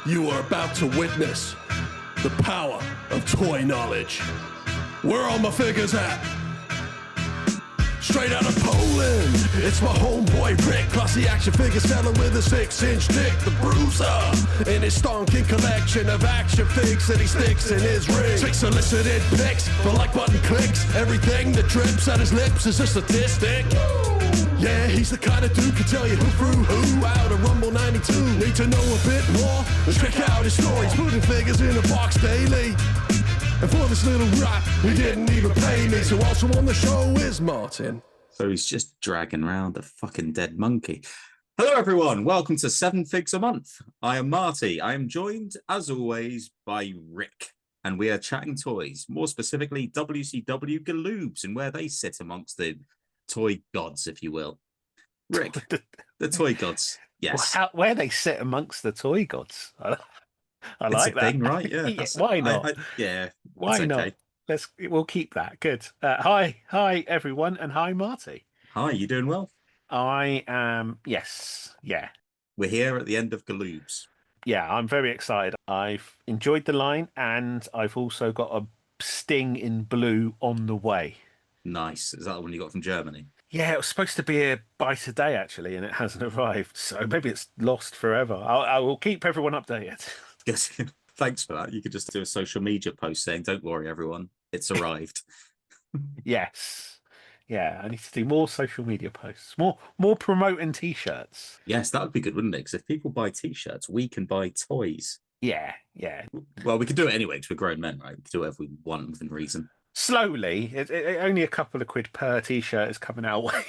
You are about to witness the power of toy knowledge. Where are my figures at? Straight out of Poland, it's my homeboy Rick, classy action figure seller with a 6-inch dick, the Bruiser, in his stonking collection of action figs that he sticks in his ring. 6 solicited pics for like button clicks, everything that drips out his lips is a statistic. Yeah, he's the kind of dude can tell you who threw who out of Rumble 92. Need to know a bit more? Let's check out his stories, putting figures in a box daily. And for this little rap, he didn't even pay me. So also on the show is Martin. So he's just dragging around a fucking dead monkey. Hello, everyone. Welcome to 7 Figs a Month. I am Marty. I am joined, as always, by Rick. And we are chatting toys, more specifically WCW Galoobs and where they sit amongst the toy gods, if you will. Rick, the toy gods. Yes. Where they sit amongst the toy gods. I It's like a that. thing, right? Yeah. Yeah, why not? Yeah. Why okay. not? We'll keep that. Good. Hi everyone, and hi Marty. Hi, you doing well? I am. Yes. Yeah. We're here at the end of Galoobs. Yeah. I'm very excited. I've enjoyed the line, and I've also got a Sting in blue on the way. Nice. Is that the one you got from Germany? Yeah, it was supposed to be here by today, actually, and it hasn't arrived. So maybe it's lost forever. I will keep everyone updated. Yes. Thanks for that. You could just do a social media post saying, "Don't worry, everyone, it's arrived." Yes. Yeah, I need to do more social media posts, more promoting T-shirts. Yes, that would be good, wouldn't it? Because if people buy T-shirts, we can buy toys. Yeah. Well, we could do it anyway because we're grown men, right? We can do whatever we want within reason. Slowly, only a couple of quid per T-shirt is coming our way.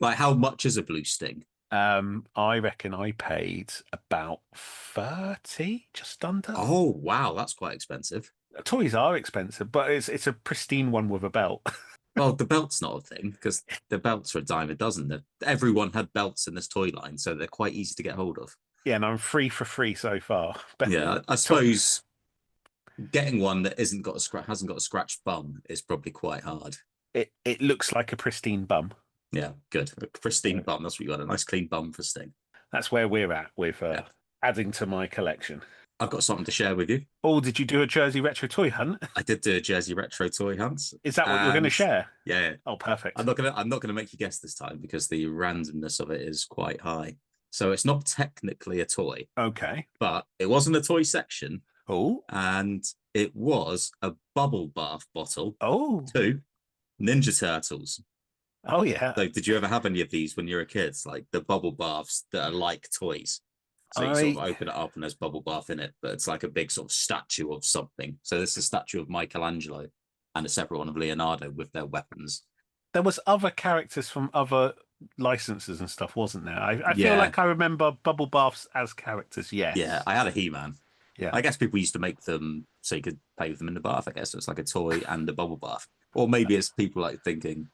Like, how much is a blue Sting? I reckon I paid about 30, just under. Oh, wow, that's quite expensive. Toys are expensive, but it's a pristine one with a belt. Well, the belt's not a thing because the belts are a dime a dozen. Everyone had belts in this toy line, so they're quite easy to get hold of. Yeah, and I'm free for free so far. Yeah, I suppose getting one that hasn't got a scratched bum is probably quite hard. It looks like a pristine bum. Yeah, good. A pristine bum. That's what you got. A nice clean bum for Sting. That's where we're at with adding to my collection. I've got something to share with you. Oh, did you do a Jersey Retro Toy Hunt? I did do a Jersey Retro Toy Hunt. Is that what you're going to share? Yeah. Oh, perfect. I'm not gonna make you guess this time because the randomness of it is quite high. So it's not technically a toy. Okay. But it wasn't a toy section. Oh. And it was a bubble bath bottle. Oh. 2 Ninja Turtles. Oh yeah. So did you ever have any of these when you were a kid? Like the bubble baths that are like toys. So you sort of open it up and there's bubble bath in it, but it's like a big sort of statue of something. So this is a statue of Michelangelo and a separate one of Leonardo with their weapons. There was other characters from other licenses and stuff, wasn't there? I feel like I remember bubble baths as characters. Yes. Yeah, I had a He-Man. Yeah. I guess people used to make them so you could play with them in the bath, I guess. So it's like a toy and a bubble bath. Or maybe it's people like thinking,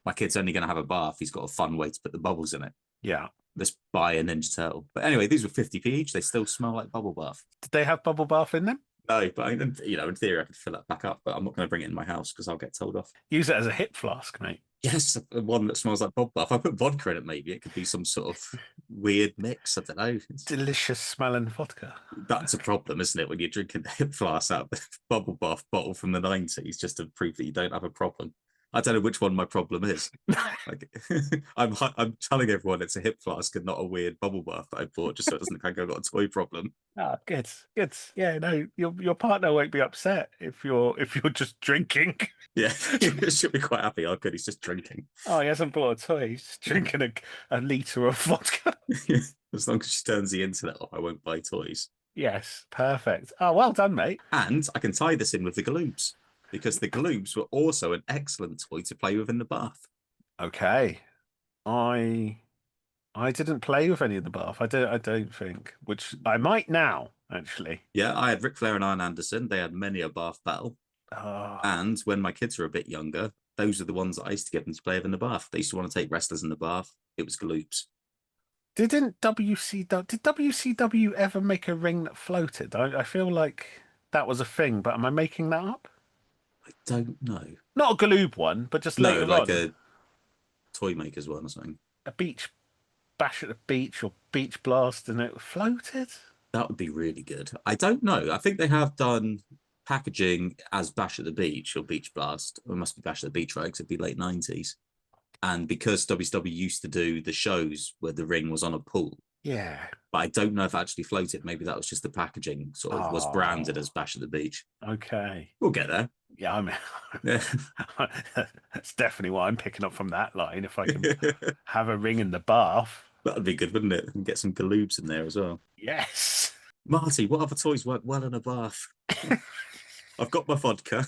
my kid's only going to have a bath. He's got a fun way to put the bubbles in it. Yeah. Let's buy a Ninja Turtle. But anyway, these were 50p each. They still smell like bubble bath. Did they have bubble bath in them? No, but in theory, I could fill it back up, but I'm not going to bring it in my house because I'll get told off. Use it as a hip flask, mate. Yes, one that smells like bubble bath. If I put vodka in it, maybe it could be some sort of weird mix. I don't know. Delicious smelling vodka. That's a problem, isn't it? When you're drinking a hip flask out of the bubble bath bottle from the 90s, just to prove that you don't have a problem. I don't know which one my problem is. Like, I'm telling everyone it's a hip flask and not a weird bubble bath that I bought, just so it doesn't look like I've got a toy problem. Ah, good. Yeah, no, your partner won't be upset if you're just drinking. Yeah, she'll be quite happy. Oh, good, he's just drinking. Oh, he hasn't bought a toy. He's just drinking a litre of vodka. As long as she turns the internet off, I won't buy toys. Yes, perfect. Oh, well done, mate. And I can tie this in with the Galoobs, because the Galoobs were also an excellent toy to play with in the bath. Okay. I didn't play with any of the bath. I don't think, which I might now, actually. Yeah, I had Ric Flair and Arn Anderson. They had many a bath battle. Oh. And when my kids were a bit younger, those are the ones that I used to get them to play with in the bath. They used to want to take wrestlers in the bath. It was Galoobs. Did WCW ever make a ring that floated? I feel like that was a thing, but am I making that up? I don't know. Not a Galoob one, but just later like on. a Toy Makers one or something. A beach bash at the beach or beach blast, and it floated. That would be really good. I don't know. I think they have done packaging as Bash at the Beach or Beach Blast. It must be Bash at the Beach, right? Because it'd be late 90s. And because WCW used to do the shows where the ring was on a pool, Yeah. but I don't know if it actually floated. Maybe that was just the packaging sort of was branded as Bash at the Beach. Okay. We'll get there. Yeah, I mean, Yeah. that's definitely what I'm picking up from that line. If I can have a ring in the bath. That'd be good, wouldn't it? And get some galoobs in there as well. Yes. Marty, what other toys work well in a bath? I've got my vodka.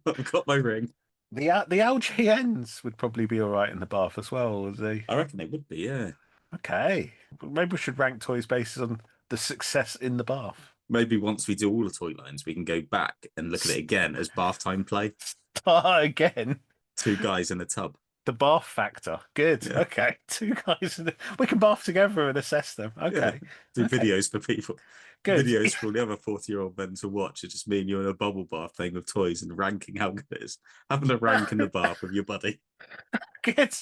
I've got my ring. The LGNs would probably be all right in the bath as well, would they? I reckon they would be, yeah. Okay. Maybe we should rank toys based on the success in the bath. Maybe once we do all the toy lines, we can go back and look at it again as bath time play. Start again. 2 guys in a tub. The bath factor. Good. Yeah. Okay. 2 guys. We can bath together and assess them. Okay. Yeah. Do videos for people. Good. Videos for all the other 40-year-old men to watch. It's just me and you in a bubble bath playing with toys and ranking how good it is. Having a rank in the bath with your buddy. Good.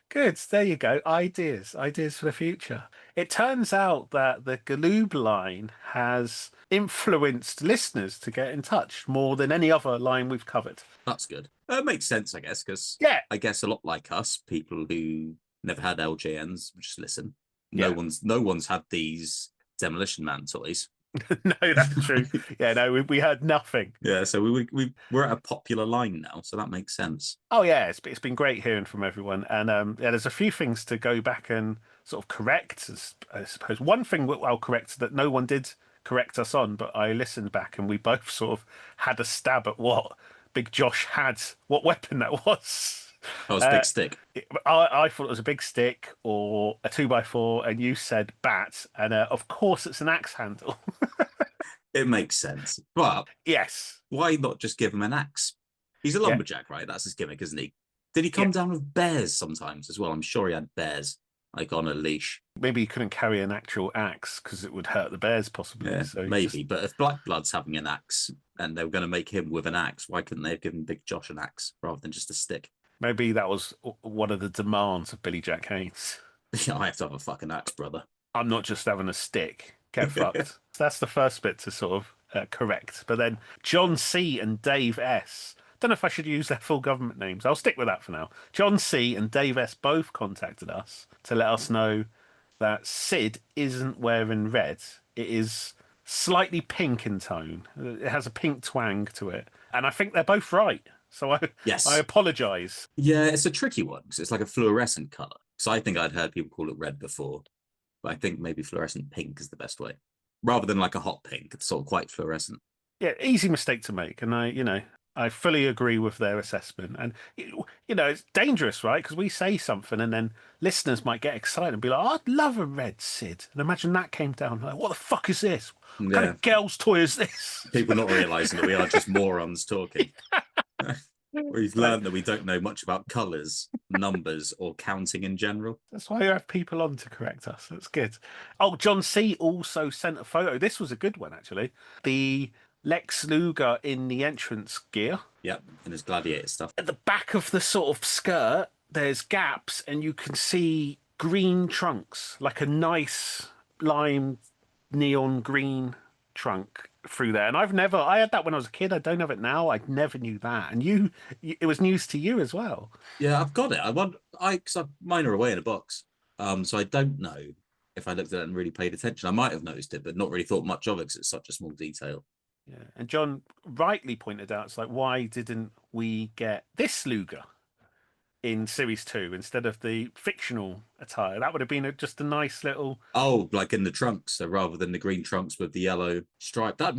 Good. There you go. Ideas. Ideas for the future. It turns out that the Galoob line has influenced listeners to get in touch more than any other line we've covered. That's good. It makes sense, I guess, because Yeah. I guess a lot like us, people who never had LJNs just listen. Yeah. No one's had these Demolition Man toys. No, that's true. Yeah, no, we heard nothing. Yeah, so we're at a popular line now, so that makes sense. Oh yeah, it's been great hearing from everyone, and yeah, there's a few things to go back and sort of correct. I suppose one thing I'll correct that no one did correct us on, but I listened back and we both sort of had a stab at what Big Josh had, what weapon that was. Oh, it's a big stick. I thought it was a big stick or a 2x4, and you said bat, and of course it's an axe handle. It makes sense, but Yes. why not just give him an axe? He's a lumberjack, right? That's his gimmick, isn't he? Did he come down with bears sometimes as well? I'm sure he had bears, like on a leash. Maybe he couldn't carry an actual axe because it would hurt the bears, possibly. Yeah, so maybe. But if Black Blood's having an axe and they were going to make him with an axe, why couldn't they have given Big Josh an axe rather than just a stick? Maybe that was one of the demands of Billy Jack Haynes. I have to have a fucking axe, brother. I'm not just having a stick. Get fucked. So that's the first bit to sort of correct. But then John C. and Dave S. Don't know if I should use their full government names. I'll stick with that for now. John C. and Dave S. both contacted us to let us know that Sid isn't wearing red. It is slightly pink in tone. It has a pink twang to it. And I think they're both right. So I apologise. Yeah, it's a tricky one because it's like a fluorescent colour. So I think I'd heard people call it red before, but I think maybe fluorescent pink is the best way, rather than like a hot pink. It's sort of quite fluorescent. Yeah, easy mistake to make, and I fully agree with their assessment. And it's dangerous, right? Because we say something, and then listeners might get excited and be like, oh, "I'd love a red Sid." And imagine that came down like, "What the fuck is this? What kind of girl's toy is this?" People not realising that we are just morons talking. We've learned that we don't know much about colours, numbers, or counting in general. That's why you have people on to correct us. That's good. Oh, John C. also sent a photo. This was a good one, actually. The Lex Luger in the entrance gear. Yep, and his gladiator stuff. At the back of the sort of skirt, there's gaps, and you can see green trunks, like a nice lime neon green trunk through there. And I had that when I was a kid. I don't have it now. I never knew that. And it was news to you as well. Yeah, I've got it. Because mine are away in a box. So I don't know if I looked at it and really paid attention. I might have noticed it, but not really thought much of it because it's such a small detail. Yeah. And John rightly pointed out, it's like, why didn't we get this Luger in Series 2 instead of the fictional attire? That would have been just a nice little... Oh, like in the trunks. So rather than the green trunks with the yellow stripe, that'd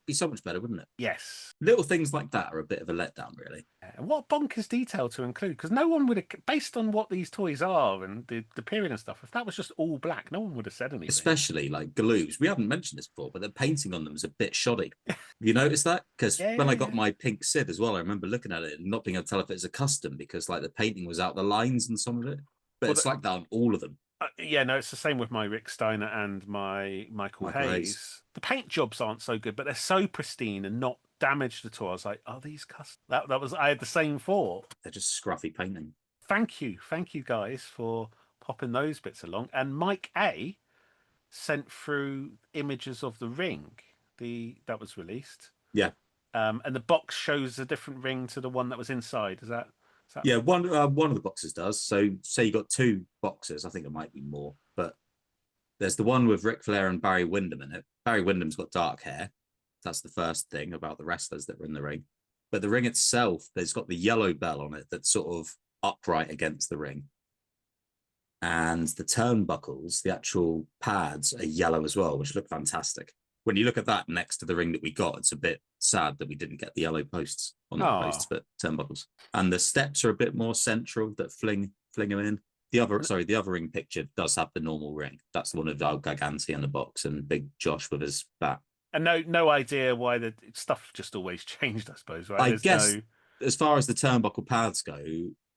be so much better, wouldn't it? Yes. Little things like that are a bit of a letdown, really. And what bonkers detail to include, because no one would have, based on what these toys are and the period and stuff, if that was just all black, no one would have said anything. Especially like Galoobs. We haven't mentioned this before, but the painting on them is a bit shoddy. You noticed that? Because when I got my pink Sid as well, I remember looking at it and not being able to tell if it was a custom because like the painting was out the lines and some of it. But it's like that on all of them. Yeah, no, it's the same with my Rick Steiner and my Michael Hayes. The paint jobs aren't so good, but they're so pristine and not damaged at all. I was like, are these custom? I had the same thought. They're just scruffy painting. Thank you guys for popping those bits along. And Mike A sent through images of the ring. That was released. Yeah. And the box shows a different ring to the one that was inside. Is that? Yeah, one of the boxes does. So say you got two boxes. I think it might be more, but there's the one with Ric Flair and Barry Windham in it. Barry Windham's got dark hair. That's the first thing about the wrestlers that were in the ring. But the ring itself, there's got the yellow bell on it that's sort of upright against the ring. And the turnbuckles, the actual pads, are yellow as well, which look fantastic. When you look at that next to the ring that we got, it's a bit sad that we didn't get the yellow posts on the posts, but turnbuckles. And the steps are a bit more central that fling them in. The other ring picture does have the normal ring. That's the one of Al Gigante in the box and Big Josh with his bat. And no idea why the stuff just always changed, I suppose, right? I guess as far as the turnbuckle pads go,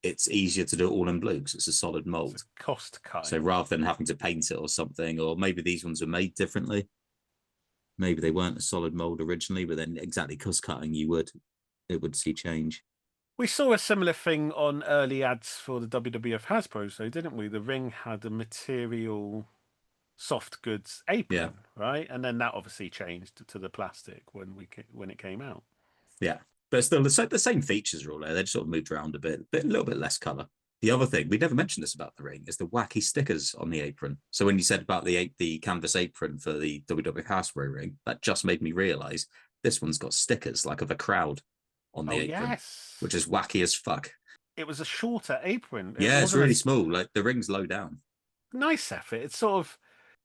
it's easier to do it all in blue because it's a solid mold. It's a cost cut. So rather than having to paint it or something, or maybe these ones were made differently. Maybe they weren't a solid mold originally, but then exactly cost cutting, it would see change. We saw a similar thing on early ads for the WWF Hasbro, so didn't we? The ring had a material soft goods apron, right? And then that obviously changed to the plastic when it came out. Yeah, but still the same features are all there. They just sort of moved around a little bit less color. The other thing, we never mentioned this about the ring, is the wacky stickers on the apron. So when you said about the canvas apron for the WWF Hasbro ring, that just made me realize this one's got stickers like of a crowd on the apron, which is wacky as fuck. It was a shorter apron. It's really small. Like the ring's low down. Nice effort. It sort of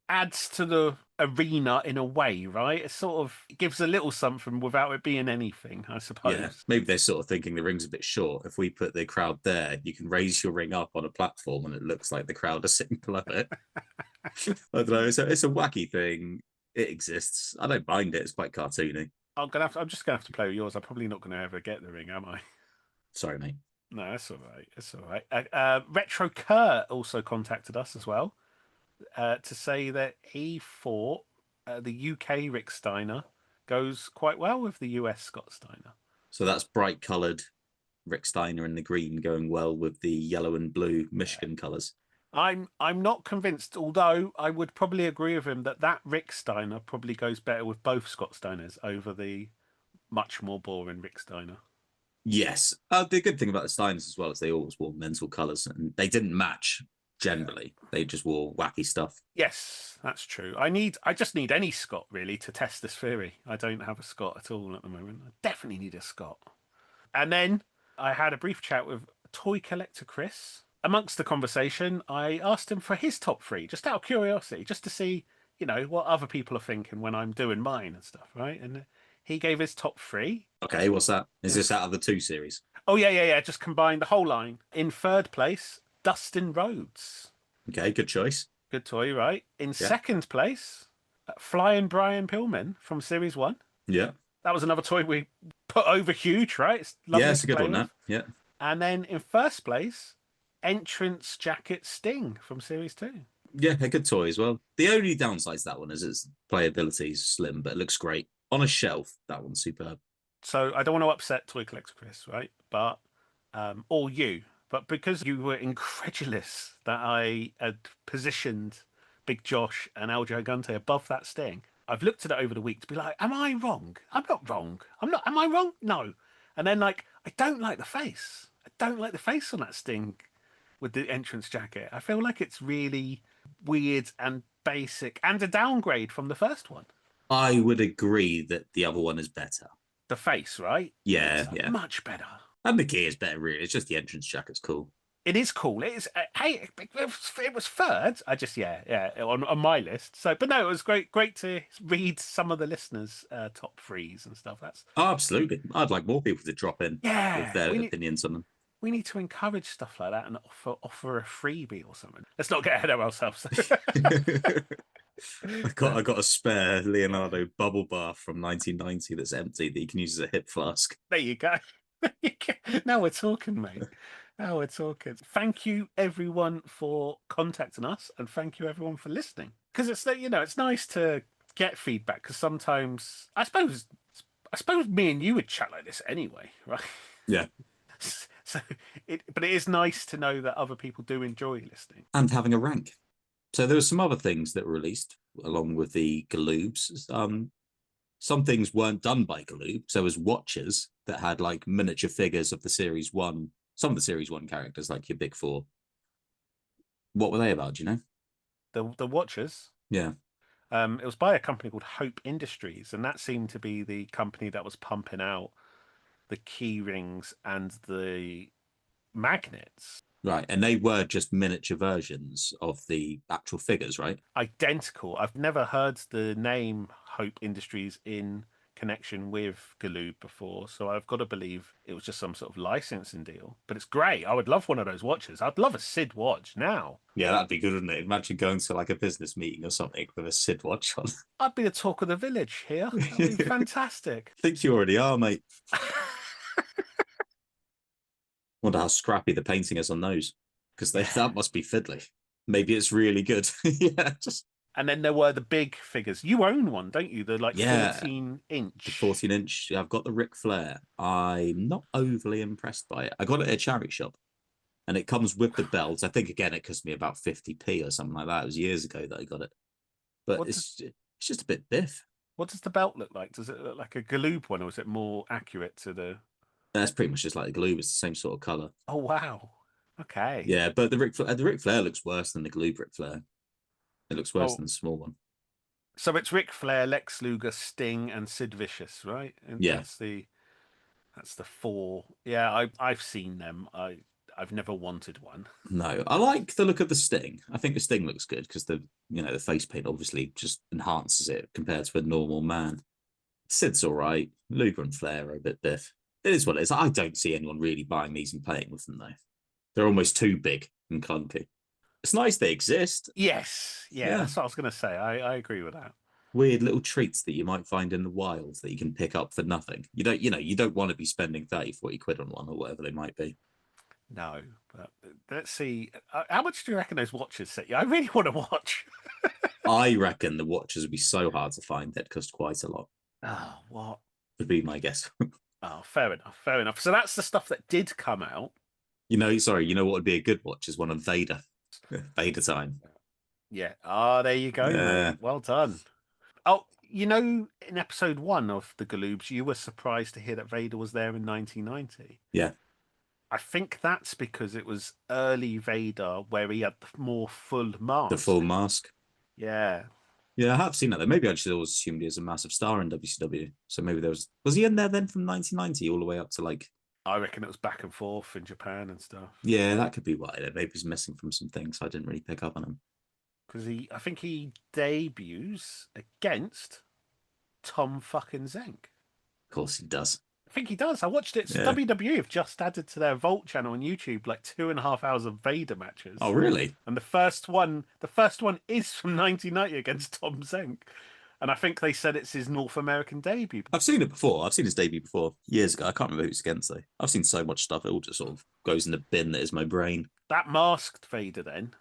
adds to the arena in a way, right? It sort of gives a little something without it being anything, I suppose. Yeah, maybe they're sort of thinking the ring's a bit short. If we put the crowd there, you can raise your ring up on a platform and it looks like the crowd are sitting below it. I don't know. It's a wacky thing. It exists. I don't mind it. It's quite cartoony. I'm just gonna have to play with yours. I'm probably not gonna ever get the ring, am I? Sorry, mate. No, that's all right. It's all right. Retro Kerr also contacted us as well to say that he thought the UK Rick Steiner goes quite well with the US Scott Steiner. So that's bright coloured Rick Steiner in the green going well with the yellow and blue Michigan colours. I'm not convinced, although I would probably agree with him that Rick Steiner probably goes better with both Scott Steiners over the much more boring Rick Steiner. Yes. The good thing about the Steiners as well is they always wore mental colours and they didn't match generally. They just wore wacky stuff. Yes, that's true. I just need any Scott really to test this theory. I don't have a Scott at all at the moment. I definitely need a Scott. And then I had a brief chat with toy collector Chris. Amongst the conversation, I asked him for his top three, just out of curiosity, just to see, what other people are thinking when I'm doing mine and stuff, right? And he gave his top three. Okay, what's that? Is this out of the 2 series? Oh, yeah. Just combine the whole line. In third place, Dustin Rhodes. Okay, good choice. Good toy, right? In second place, Flying Brian Pillman from Series 1. Yeah. That was another toy we put over huge, right? It's it's a good one, that. Yeah. And then in first place, Entrance Jacket Sting from Series 2. Yeah, a good toy as well. The only downside to that one is its playability is slim, but it looks great. On a shelf, that one's superb. So I don't want to upset Toy Collector Chris, right? But, or you. But because you were incredulous that I had positioned Big Josh and El Gigante above that Sting, I've looked at it over the week to be like, am I wrong? I'm not wrong. Am I wrong? No. And then I don't like the face. I don't like the face on that Sting with the entrance jacket. I feel like it's really weird and basic and a downgrade from the first one. I would agree that the other one is better. The face, right? Yeah. Much better. And the gear is better, really. It's just the entrance jacket's cool. It is cool. It is. Hey, it was third. I just on my list. So, but no, it was great to read some of the listeners' top threes and stuff. Absolutely. I'd like more people to drop in with their opinions on them. We need to encourage stuff like that and offer a freebie or something. Let's not get ahead of ourselves. I got a spare Leonardo bubble bath from 1990 that's empty that you can use as a hip flask. There you go. Now we're talking, mate. Now we're talking. Thank you everyone for contacting us, and thank you everyone for listening. Because it's nice to get feedback. Because sometimes I suppose me and you would chat like this anyway, right? Yeah. But it is nice to know that other people do enjoy listening and having a rank. So there were some other things that were released. along with the Galoobs. Some things weren't done by Galoob. So as watchers that had like miniature figures of the Series 1, some of the Series 1 characters, like your big four. What were they about, do you know? The Watchers. Yeah. It was by a company called Hope Industries, and that seemed to be the company that was pumping out the key rings and the magnets. Right. And they were just miniature versions of the actual figures, right? Identical. I've never heard the name Hope Industries in connection with Galoob before, so I've got to believe it was just some sort of licensing deal. But it's great. I would love one of those watches. I'd love a Sid watch now. Yeah, that'd be good, wouldn't it? Imagine going to like a business meeting or something with a Sid watch on. I'd be the talk of the village here. That'd be fantastic. I think you already are, mate. Wonder how scrappy the painting is on those, because that must be fiddly. Maybe it's really good. Yeah, just. And then there were the big figures. You own one, don't you? The 14-inch. The 14-inch. I've got the Ric Flair. I'm not overly impressed by it. I got it at a charity shop, and it comes with the belt. I think again it cost me about 50p or something like that. It was years ago that I got it, but it's just a bit biff. What does the belt look like? Does it look like a Galoob one, or is it more accurate to the? That's pretty much just like the Galoob. It's the same sort of color. Oh wow. Okay. Yeah, but the Ric Flair looks worse than the Galoob Ric Flair. It looks worse than the small one. So it's Ric Flair, Lex Luger, Sting, and Sid Vicious, right? And yeah. That's the four. Yeah, I've seen them. I've never wanted one. No, I like the look of the Sting. I think the Sting looks good because the face paint obviously just enhances it compared to a normal man. Sid's all right. Luger and Flair are a bit biff. It is what it is. I don't see anyone really buying these and playing with them though. They're almost too big and clunky. It's nice they exist. Yes, yeah, that's what I was going to say. I agree with that. Weird little treats that you might find in the wild that you can pick up for nothing. You don't want to be spending 30, 40 quid on one or whatever they might be. No, but let's see. How much do you reckon those watches set you? I really want to watch. I reckon the watches would be so hard to find they'd cost quite a lot. Oh, what? Would be my guess. Oh, fair enough. So that's the stuff that did come out. You know what would be a good watch is one of Vader. Vader time. Yeah. There you go. Yeah. Well done. Oh, in episode 1 of the Galoobs, you were surprised to hear that Vader was there in 1990. Yeah. I think that's because it was early Vader where he had the more full mask. The full mask. Yeah. Yeah, I have seen that. Though. Maybe I just always assumed he was a massive star in WCW. So maybe was he in there then from 1990 all the way up to like. I reckon it was back and forth in Japan and stuff. Yeah, that could be why. Maybe he's missing from some things. So I didn't really pick up on him. Because I think he debuts against Tom fucking Zenk. Of course he does. I think he does. I watched it. Yeah. WWE have just added to their Vault channel on YouTube like 2.5 hours of Vader matches. Oh, really? And the first one is from 1990 against Tom Zenk. And I think they said it's his North American debut. I've seen it before. I've seen his debut before years ago. I can't remember who it's against though. I've seen so much stuff. It all just sort of goes in the bin that is my brain. That masked Vader then.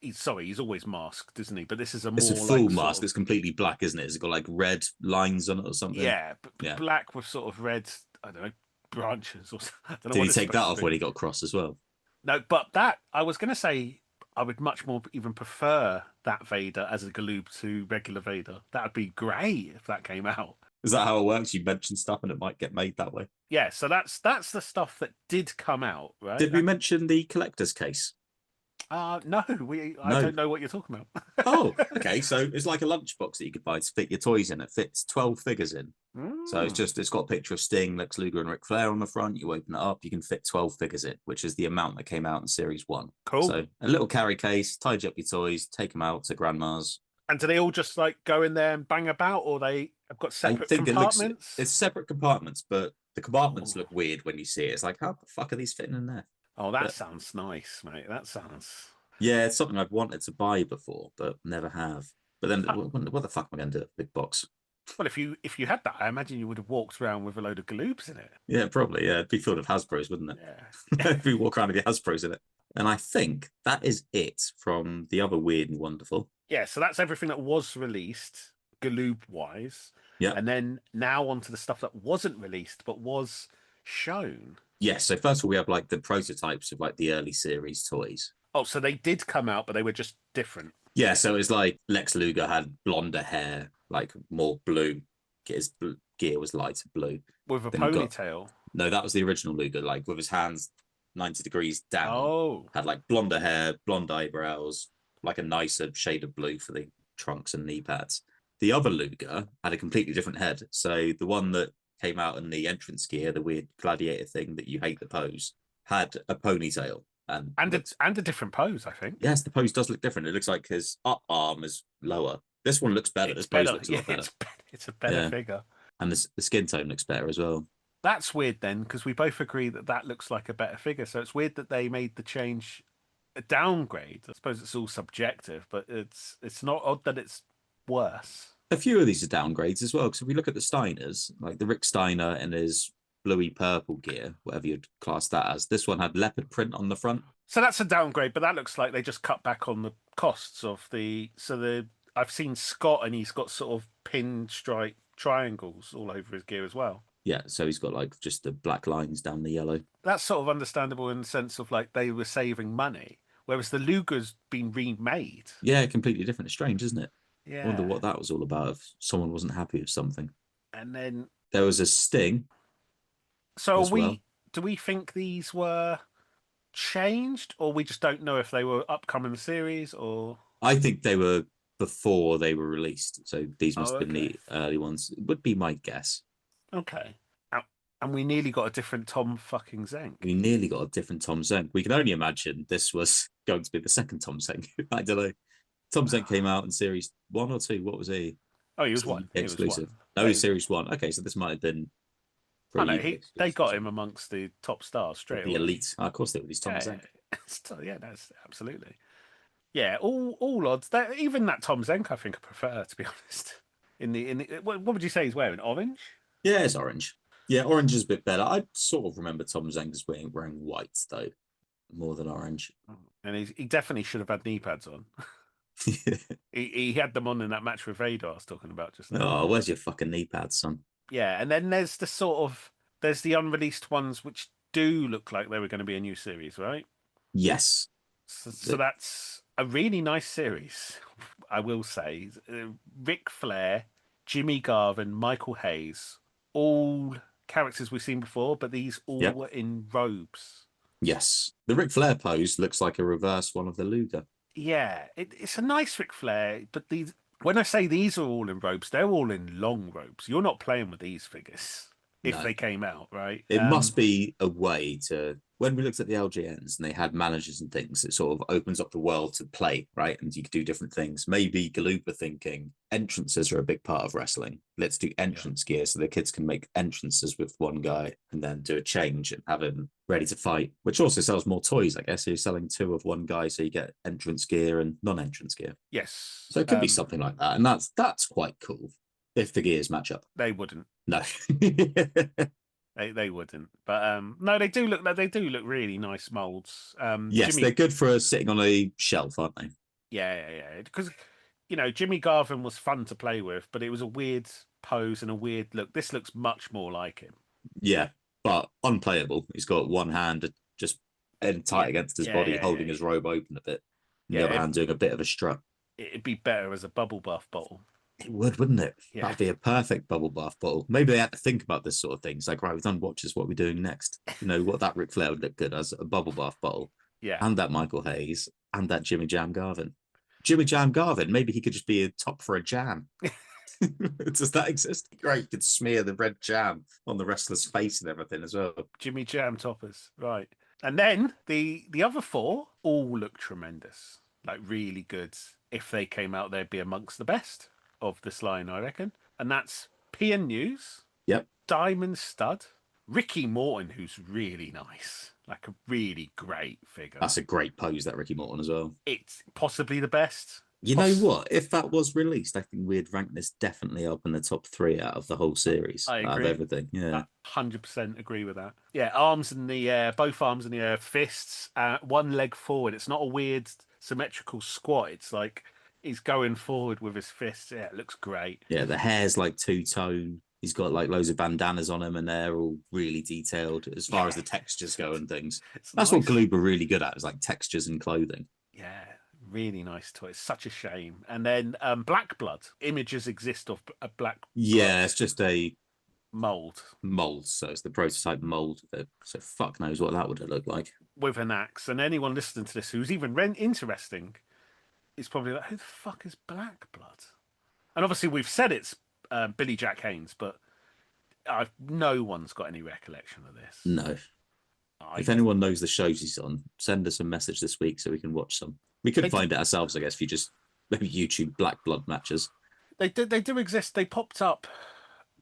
He's always masked, isn't he? But this is it's a full mask. It's completely black, isn't it? It's got like red lines on it or something. Yeah, black with sort of red, I don't know, branches or something. Did he take that off when he got cross as well? No, but I was going to say, I would much more even prefer that Vader as a Galoob to regular Vader. That would be great if that came out. Is that how it works? You mention stuff and it might get made that way. Yeah, so that's the stuff that did come out, right? Did we mention the collector's case? No, I don't know what you're talking about. Oh, okay. So it's like a lunchbox that you could buy to fit your toys in. It fits 12 figures in. So it's got a picture of Sting, Lex Luger, and Ric Flair on the front. You open it up, you can fit 12 figures in, which is the amount that came out in Series 1. Cool. So a little carry case, tidy up your toys, take them out to grandma's. And do they all just like go in there and bang about, or they have got separate compartments? It's separate compartments, but the compartments look weird when you see it. It's like, how the fuck are these fitting in there? Oh, that sounds nice, mate. That sounds... Yeah, it's something I've wanted to buy before, but never have. But then, what the fuck am I going to do with a big box? Well, if you had that, I imagine you would have walked around with a load of Galoobs in it. Yeah, probably. Yeah, it'd be filled with Hasbros, wouldn't it? Yeah. If we walk around with the Hasbros in it. And I think that is it from the other Weird and Wonderful. Yeah, so that's everything that was released, Galoob-wise. Yeah. And then now on to the stuff that wasn't released, but was shown. Yes, so first of all, we have like the prototypes of like the early series toys. Oh, so they did come out, but they were just different. Yeah, so it's like Lex Luger had blonder hair, like more blue. His gear was lighter blue. With a Then you've got ponytail. no, that was the original Luger, like with his hands 90 degrees down. Oh. Had like blonder hair, blonde eyebrows, like a nicer shade of blue for the trunks and knee pads. The other Luger had a completely different head. So the one that came out in the entrance gear, the weird gladiator thing that you hate the pose, had a ponytail. And a different pose, I think. yes, the pose does look different. It looks like his up arm is lower. This one looks better. It's this pose better. looks a lot better. It's a better figure. And the skin tone looks better as well. That's weird then, because we both agree that that looks like a better figure. So it's weird that they made the change, a downgrade. I suppose it's all subjective, but it's not odd that it's worse. A few of these are downgrades as well, because if we look at the Steiners, like the Rick Steiner and his bluey purple gear, whatever you'd class that as, this one had leopard print on the front. So that's a downgrade, but that looks like they just cut back on the costs of the. I've seen Scott, and he's got sort of pinstripe triangles all over his gear as well. Yeah, so he's got like just the black lines down the yellow. That's sort of understandable in the sense of like they were saving money, whereas the Luger's been remade. Yeah, completely different. It's strange, isn't it? Yeah. I wonder what that was all about if someone wasn't happy with something. And then there was a Sting. So do we think these were changed, or we just don't know if they were upcoming series, or? I think they were before they were released. So these must have been the early ones. It would be my guess. Okay. And we nearly got a different Tom fucking Zenk. We nearly got a different Tom Zenk. We can only imagine this was going to be the second Tom Zenk. I don't know. Tom Zenk came out in series 1 or 2. What was he? Oh, he was one. Exclusive. No, he was series 1. Okay, so this might have been. They got him amongst the top stars straight away. The elite. Oh, of course, they were these Tom Zenk. Yeah, that's absolutely. Yeah, all odds. Even that Tom Zenk, I think I prefer, to be honest. What would you say he's wearing? Orange? Yeah, it's orange. Yeah, orange is a bit better. I sort of remember Tom Zenk as wearing white though, more than orange. And he definitely should have had knee pads on. he had them on in that match with Vader I was talking about just now. Oh, where's your fucking knee pads, son? Yeah, and then there's the unreleased ones which do look like they were going to be a new series, right? Yes. So that's a really nice series, I will say. Ric Flair, Jimmy Garvin, Michael Hayes, all characters we've seen before, but these all were in robes. Yes. The Ric Flair pose looks like a reverse one of the Luger. Yeah, it's a nice Ric Flair, but when I say these are all in robes, they're all in long robes. You're not playing with these figures if they came out, right? It must be a way to, when we looked at the LGNs and they had managers and things, it sort of opens up the world to play, right? And you could do different things. Maybe Galoob were thinking entrances are a big part of wrestling. Let's do entrance gear so the kids can make entrances with one guy and then do a change and have him ready to fight, which also sells more toys, I guess. You're selling 2 of one guy, so you get entrance gear and non-entrance gear. Yes. So it could be something like that. And that's quite cool if the gears match up. They wouldn't. No. They wouldn't, but no, they do look really nice molds. Yes, they're good for sitting on a shelf, aren't they? Yeah. Because Jimmy Garvin was fun to play with, but it was a weird pose and a weird look. This looks much more like him. Yeah, but unplayable. He's got one hand just tight against his body, holding his robe open a bit. The other hand doing a bit of a strut. It'd be better as a bubble bath bottle. It would, wouldn't it? Yeah. That'd be a perfect bubble bath bottle. Maybe they had to think about this sort of thing. It's like, right, we've done watches. What are we doing next? What that Ric Flair would look good as a bubble bath bottle. Yeah. And that Michael Hayes and that Jimmy Jam Garvin. Jimmy Jam Garvin, maybe he could just be a top for a jam. Does that exist? Great. You could smear the red jam on the wrestler's face and everything as well. Jimmy Jam toppers. Right. And then the other 4 all look tremendous. Like really good. If they came out, they'd be amongst the best of this line, I reckon. And that's PN News. Yep. Diamond Stud. Ricky Morton, who's really nice. Like a really great figure. That's a great pose, that Ricky Morton as well. It's possibly the best. You know what? If that was released, I think we'd rank this definitely up in the top 3 out of the whole series. I agree. Out of everything. Yeah. 100% agree with that. Yeah, arms in the air, both arms in the air, fists, one leg forward. It's not a weird symmetrical squat. It's like he's going forward with his fists. Yeah, it looks great. Yeah, the hair's like two-tone. He's got like loads of bandanas on him and they're all really detailed as far as the textures go and things. That's nice. What Galoob are really good at, is like textures and clothing. Yeah, Really nice toy. It's such a shame. And then Black Blood. Images exist of a Black Blood Yeah, it's just a mold mold, so it's the prototype mold of it. So fuck knows what that would have looked like. with an axe. And anyone listening to this who's even interesting is probably like, who the fuck is Black Blood? And obviously we've said it's Billy Jack Haynes, but no one's got any recollection of this. No. If anyone knows the shows he's on, send us a message this week so we can watch some. We could find it ourselves, I guess, if you just maybe YouTube Black Blood matches. They do exist. They popped up.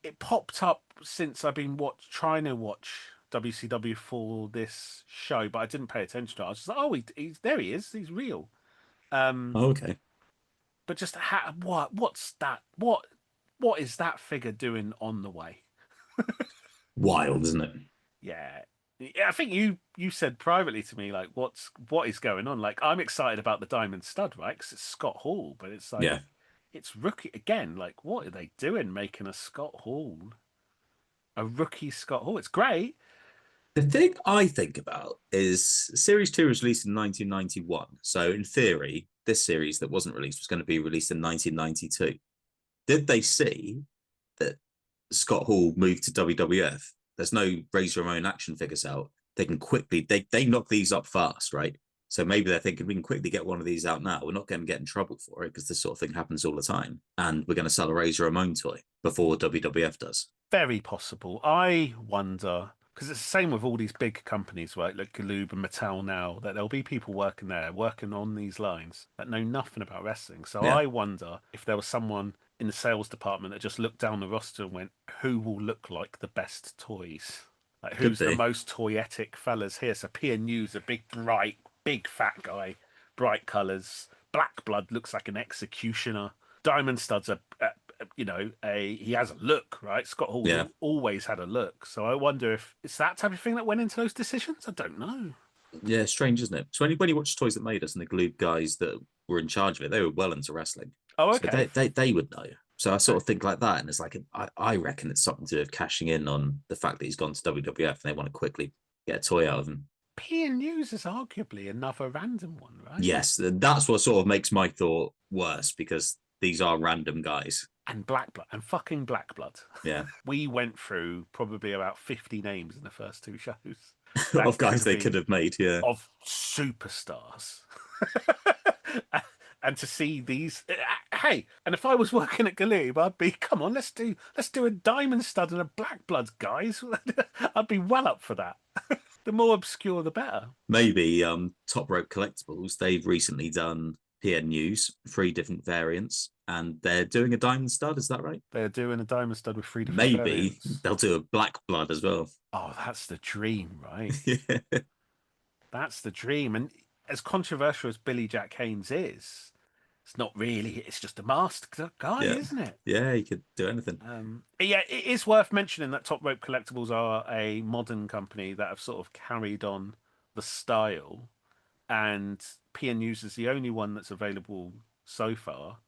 It popped up since I've been trying to watch WCW for this show, but I didn't pay attention to it. I was just like, oh, he's there. He is. He's real. Okay. But just what's that? What is that figure doing on the way? Wild, isn't it? Yeah. I think you said privately to me, like, what is going on? Like, I'm excited about the Diamond Stud, right? Because it's Scott Hall, but it's like, Yeah. it's rookie again. Like, what are they doing making a rookie Scott Hall? It's great. The thing I think about is Series 2 was released in 1991. So, in theory, this series that wasn't released was going to be released in 1992. Did they see that Scott Hall moved to WWF? There's no Razor Ramon action figures out. They can quickly, they knock these up fast, right? So maybe they're thinking we can quickly get one of these out now. We're not going to get in trouble for it because this sort of thing happens all the time. And we're going to sell a Razor Ramon toy before WWF does. Very possible. I wonder, because it's the same with all these big companies, right? Like Galoob and Mattel now, that there'll be people working there, working on these lines that know nothing about wrestling. So Yeah. I wonder if there was someone in the sales department that just looked down the roster and went, who will look like the best toys? Like, who's the most toyetic fellas here? So PNU's a big, bright, big fat guy, bright colours. Black Blood looks like an executioner. Diamond Stud's he has a look, right? Scott Hall always had a look. So I wonder if it's that type of thing that went into those decisions. I don't know. Yeah, strange, isn't it? So when you watch Toys That Made Us and the Galoob guys that were in charge of it, they were well into wrestling. Oh, okay. So they would know. So I sort of think like that, and it's like I reckon it's something to do with cashing in on the fact that he's gone to WWF and they want to quickly get a toy out of him. PNU's is arguably another random one, right? Yes, that's what sort of makes my thought worse because these are random guys. And Black Blood, and fucking Black Blood. Yeah. We went through probably about 50 names in the first two shows. Of guys they could have made, yeah. Of superstars. And to see these, hey, and if I was working at Galoob, I'd be, come on, let's do a Diamond Stud and a Black Blood, guys. I'd be well up for that. The more obscure, the better. Maybe Top Rope Collectibles, they've recently done PNUs, 3 different variants, and they're doing a Diamond Stud, is that right? They're doing a Diamond Stud with 3 different variants. Maybe they'll do a Black Blood as well. Oh, that's the dream, right? Yeah. That's the dream. And as controversial as Billy Jack Haynes is, it's not really, it's just a masked guy, isn't it? Yeah, he could do anything. Yeah, it is worth mentioning that Top Rope Collectibles are a modern company that have sort of carried on the style, and PNU's is the only one that's available so far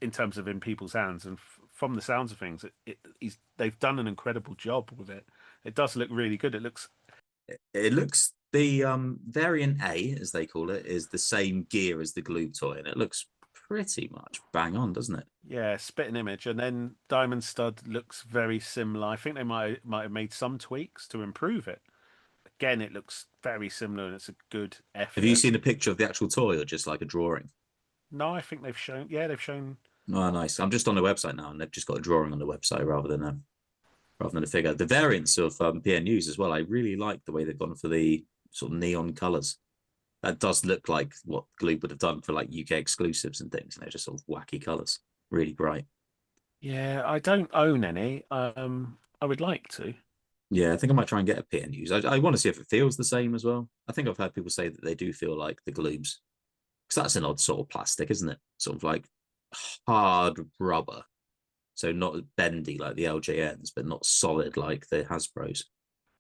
in terms of in people's hands. And from the sounds of things, they've done an incredible job with it. It does look really good. It looks the variant A, as they call it, is the same gear as the Galoob toy, and it looks pretty much bang on, doesn't it? Yeah, spitting image. And then Diamond Stud looks very similar. I think they might have made some tweaks to improve it. Again, it looks very similar, and it's a good effort. Have you seen a picture of the actual toy, or just like a drawing? No, I think they've shown. Yeah, they've shown. Oh, nice. I'm just on the website now, and they've just got a drawing on the website rather than a figure. The variants of PNUs as well, I really like the way they've gone for the sort of neon colours. That does look like what Galoob would have done for like UK exclusives and things. They're just sort of wacky colours, really bright. Yeah, I don't own any. I would like to. Yeah, I think I might try and get a PNUs. I want to see if it feels the same as well. I think I've heard people say that they do feel like the Galoobs. Because that's an odd sort of plastic, isn't it? Sort of like hard rubber. So not bendy like the LJNs, but not solid like the Hasbros.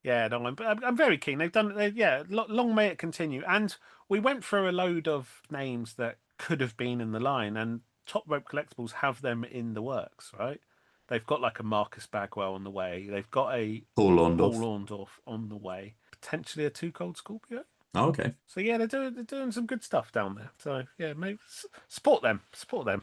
Yeah, no, I'm very keen. They've done, long may it continue. And we went through a load of names that could have been in the line, and Top Rope Collectibles have them in the works, right? They've got like a Marcus Bagwell on the way. They've got a Paul Orndorff on the way. Potentially a Too Cold Scorpio. Oh, okay. So yeah, they're doing some good stuff down there. So yeah, maybe support them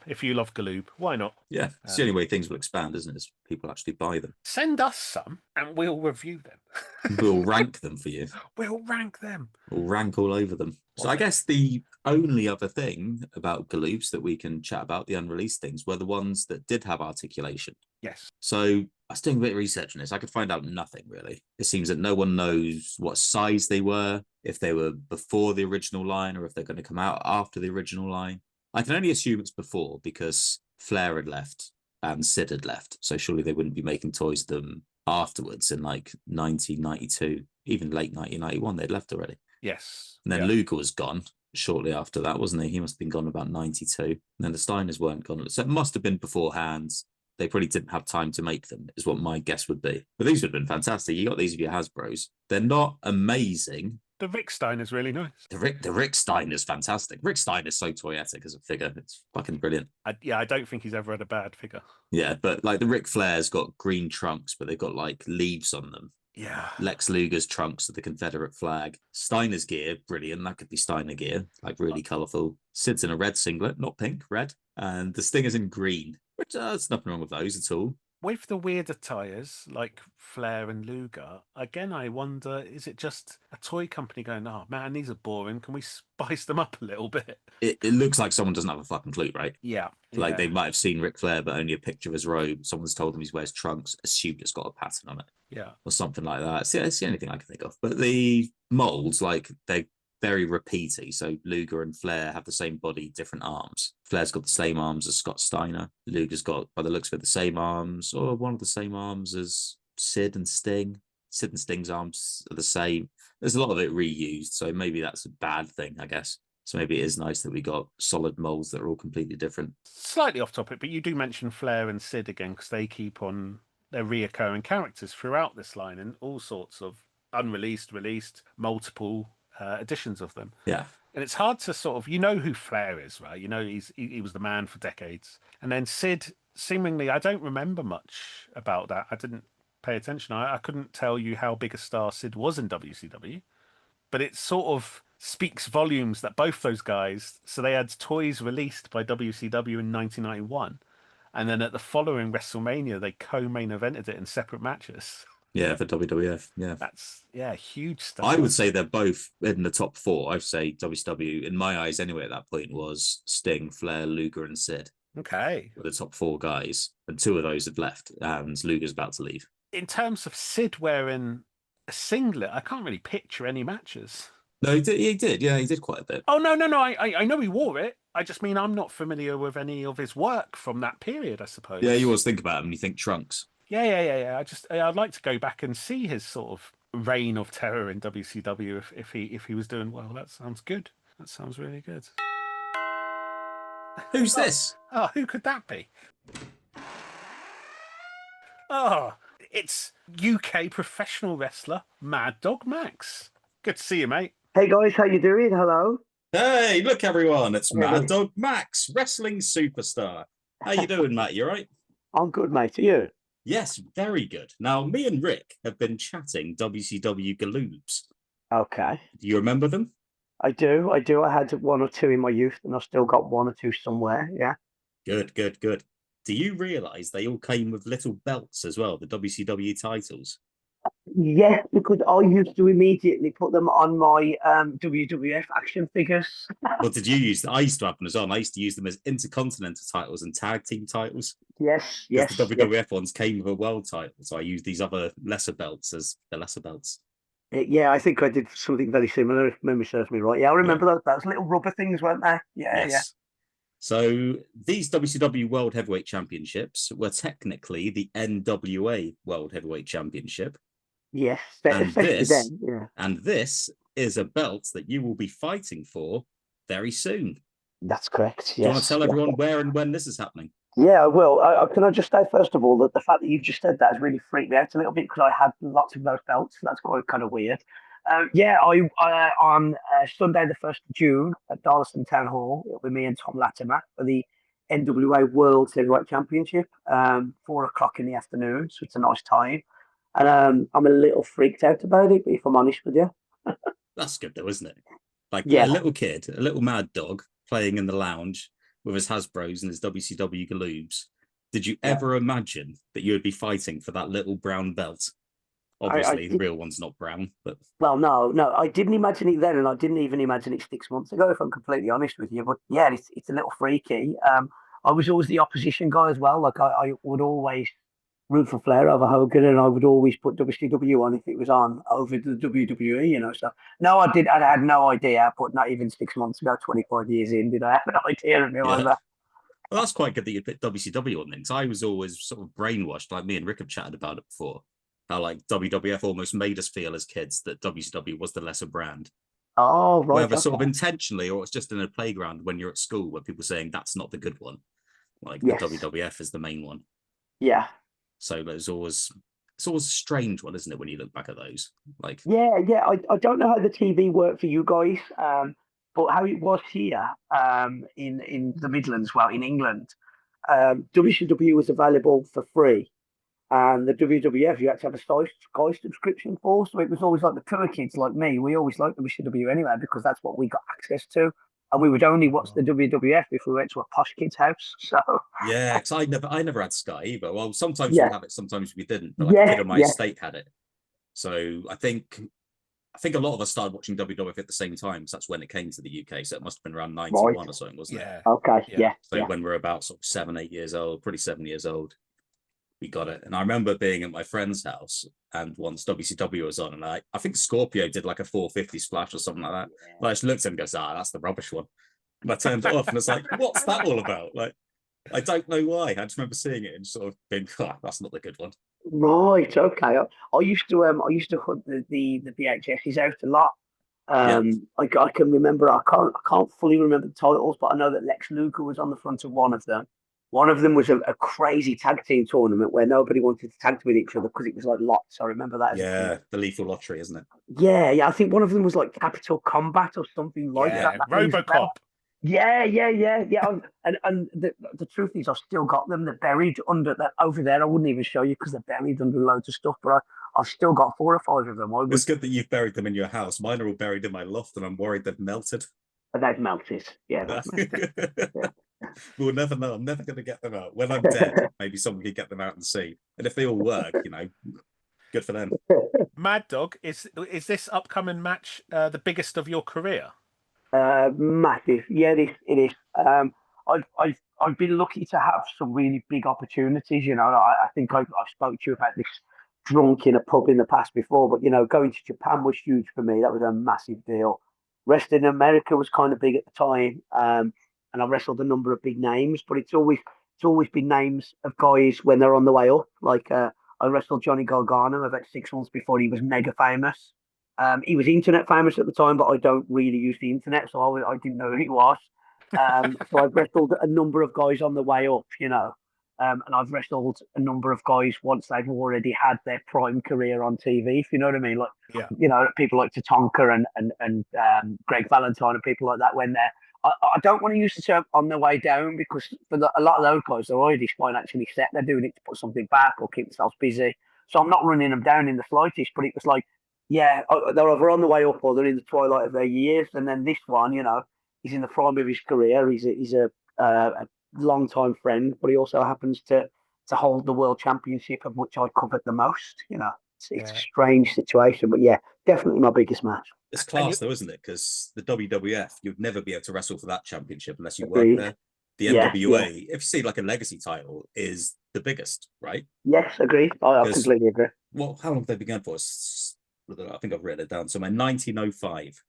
if you love Galoob. Why not? Yeah, it's the only way things will expand, isn't it? Is people actually buy them. Send us some, and we'll review them. We'll rank them for you. We'll rank them. We'll rank all over them. So I guess the only other thing about Galoobs that we can chat about, the unreleased things, were the ones that did have articulation. Yes. So I was doing a bit of research on this. I could find out nothing really. It seems that no one knows what size they were, if they were before the original line or if they're going to come out after the original line. I can only assume it's before because Flair had left and Sid had left. So surely they wouldn't be making toys of them afterwards in like 1992, even late 1991. They'd left already. Yes. And then Luger was gone shortly after that, wasn't he? He must have been gone about 92. And then the Steiners weren't gone. So it must have been beforehand. They probably didn't have time to make them, is what my guess would be. But these would have been fantastic. You got these of your Hasbros. They're not amazing. The Rick Steiner's really nice. The Rick Steiner's fantastic. Rick Steiner's so toyetic as a figure. It's fucking brilliant. I don't think he's ever had a bad figure. Yeah, but like the Ric Flair's got green trunks, but they've got like leaves on them. Yeah. Lex Luger's trunks with the Confederate flag. Steiner's gear, brilliant. That could be Steiner gear, like really colourful. Sid's in a red singlet, not pink, red. And the Stinger's in green, which there's nothing wrong with those at all. With the weird attires like Flair and Luger, again, I wonder, is it just a toy company going, oh man, these are boring. Can we spice them up a little bit? It looks like someone doesn't have a fucking clue, right? Yeah. Like they might have seen Ric Flair, but only a picture of his robe. Someone's told them he wears trunks, assumed it's got a pattern on it. Yeah. Or something like that. It's the only thing I can think of. But the molds, like they're very repeaty. So Luger and Flair have the same body, different arms. Flair's got the same arms as Scott Steiner. Luger's got, by the looks of it, the same arms, or one of the same arms as Sid and Sting. Sid and Sting's arms are the same. There's a lot of it reused, so maybe that's a bad thing, I guess. So maybe it is nice that we got solid molds that are all completely different. Slightly off topic, but you do mention Flair and Sid again because they keep on their reoccurring characters throughout this line and all sorts of unreleased, released, multiple editions of them. Yeah. And it's hard to sort of, you know who Flair is, right? You know he was the man for decades. And then Sid, seemingly, I don't remember much about that. I didn't pay attention. I couldn't tell you how big a star Sid was in WCW. But it sort of speaks volumes that both those guys, so they had toys released by WCW in 1991. And then at the following WrestleMania, they co-main evented it in separate matches. Yeah, for WWF. Yeah. That's, huge stuff. I would say they're both in the top four. I'd say WCW, in my eyes anyway, at that point was Sting, Flair, Luger, and Sid. Okay. Were the top four guys. And two of those had left, and Luger's about to leave. In terms of Sid wearing a singlet, I can't really picture any matches. No, he did. Yeah, he did quite a bit. Oh, no. I know he wore it. I just mean I'm not familiar with any of his work from that period, I suppose. Yeah, you always think about him and you think trunks. Yeah. I'd like to go back and see his sort of reign of terror in WCW if he was doing well. That sounds good. That sounds really good. Who's this? Oh, who could that be? Oh, it's UK professional wrestler Mad Dog Max. Good to see you, mate. Hey guys, how you doing? Hello. Hey, look everyone, it's Mad Dog Max, wrestling superstar. How you doing, Matt? You all right? I'm good, mate. Are you? Yes, very good. Now, me and Rick have been chatting WCW Galoobs. Okay. Do you remember them? I do. I had one or two in my youth, and I've still got one or two somewhere. Yeah. Good. Do you realise they all came with little belts as well, the WCW titles? Yeah, because I used to immediately put them on my WWF action figures. What did you use? I used to have them as well. And I used to use them as intercontinental titles and tag team titles. Yes. The WWF ones came with a world title, so I used these other lesser belts as the lesser belts. Yeah, I think I did something very similar, if memory serves me right. Yeah, I remember those little rubber things, weren't they? Yeah, yes. Yeah. So these WCW World Heavyweight Championships were technically the NWA World Heavyweight Championship. Yes, and this is a belt that you will be fighting for very soon. That's correct. Yes. Do you want to tell everyone where and when this is happening? Yeah, I will. Can I just say, first of all, that the fact that you just said that has really freaked me out a little bit because I had lots of those belts. So that's quite kind of weird. On Sunday, the 1st of June at Darlaston Town Hall, it'll be me and Tom Latimer for the NWA World Heavyweight Championship, 4:00 in the afternoon. So it's a nice time. And I'm a little freaked out about it, if I'm honest with you. That's good though, isn't it? Like Yeah. a little kid, a little mad dog playing in the lounge with his Hasbros and his WCW Galoobs. Did you ever imagine that you would be fighting for that little brown belt? Obviously, the real one's not brown, but well, no, I didn't imagine it then, and I didn't even imagine it 6 months ago, if I'm completely honest with you. But yeah, it's a little freaky. I was always the opposition guy as well. Like I would always root for Flair over Hogan, and I would always put WCW on if it was on over the WWE. So no, I had no idea. But not even 6 months ago, 25 years in, did I have an idea of it like that? Well, that's quite good that you put WCW on things. I was always sort of brainwashed, like me and Rick have chatted about it before. How like WWF almost made us feel as kids that WCW was the lesser brand. Oh, right. Whether sort of intentionally or it's just in a playground when you're at school where people saying that's not the good one. Like the WWF is the main one. Yeah. So it's always a strange one, isn't it, when you look back at those? Like yeah. I don't know how the TV worked for you guys, but how it was here in the Midlands, well, in England, WCW was available for free. And the WWF, you had to have a Sky subscription for. So it was always like the poor kids like me. We always liked WCW anyway because that's what we got access to. And we would only watch the WWF if we went to a posh kid's house. So yeah, because I never had Sky either. Well, sometimes we have it, sometimes we didn't. But like a kid on my estate had it. So I think a lot of us started watching WWF at the same time. So that's when it came to the UK. So it must have been around 91 or something, wasn't it? Okay. Yeah. So when we're about sort of 7 years old, probably 7 years old, we got it. And I remember being at my friend's house and once WCW was on, and I think Scorpio did like a 450 splash or something like that. And I just looked at him and goes, that's the rubbish one. And I turned it off and it's like, what's that all about? Like, I don't know why. I just remember seeing it and sort of being, that's not the good one. Right. Okay. I used to hunt the VHSs out a lot. I can remember. I can't fully remember the titles, but I know that Lex Luger was on the front of one of them. One of them was a crazy tag team tournament where nobody wanted to tag with each other because it was like lots. I remember that. Yeah, the Lethal Lottery, isn't it? Yeah. I think one of them was like Capital Combat or something like that. Robocop. Yeah. And the truth is, I've still got them. They're buried under that over there. I wouldn't even show you because they're buried under loads of stuff. But I've still got 4 or 5 of them. It's good that you've buried them in your house. Mine are all buried in my loft, and I'm worried they've melted. They've melted. Yeah. We'll never know. I'm never going to get them out. When I'm dead, maybe someone can get them out and see. And if they all work, good for them. Mad Dog, is this upcoming match the biggest of your career? Massive. Yeah, it is. I've been lucky to have some really big opportunities. I think I spoke to you about this drunk in a pub in the past before, but going to Japan was huge for me. That was a massive deal. Wrestling in America was kind of big at the time. And I wrestled a number of big names, but it's always been names of guys when they're on the way up. Like I wrestled Johnny Gargano about 6 months before he was mega famous. He was internet famous at the time, but I don't really use the internet, so I didn't know who he was. So I've wrestled a number of guys on the way up, and I've wrestled a number of guys once they've already had their prime career on TV, if you know what I mean. Like, people like Tatanka and Greg Valentine and people like that when they're. I don't want to use the term on their way down because for a lot of those guys, they're already financially set. They're doing it to put something back or keep themselves busy. So I'm not running them down in the slightest, but it was like, they're either on the way up or they're in the twilight of their years. And then this one, he's in the prime of his career. He's a long-time friend, but he also happens to hold the world championship, of which I covered the most. It's a strange situation, but yeah, definitely my biggest match. It's class though, isn't it? Because the WWF, you'd never be able to wrestle for that championship unless you work there. The NWA, if you see like a legacy title, is the biggest, right? Yes, agreed. I completely agree. Well, how long have they been going for? I think I've written it down. So my 1905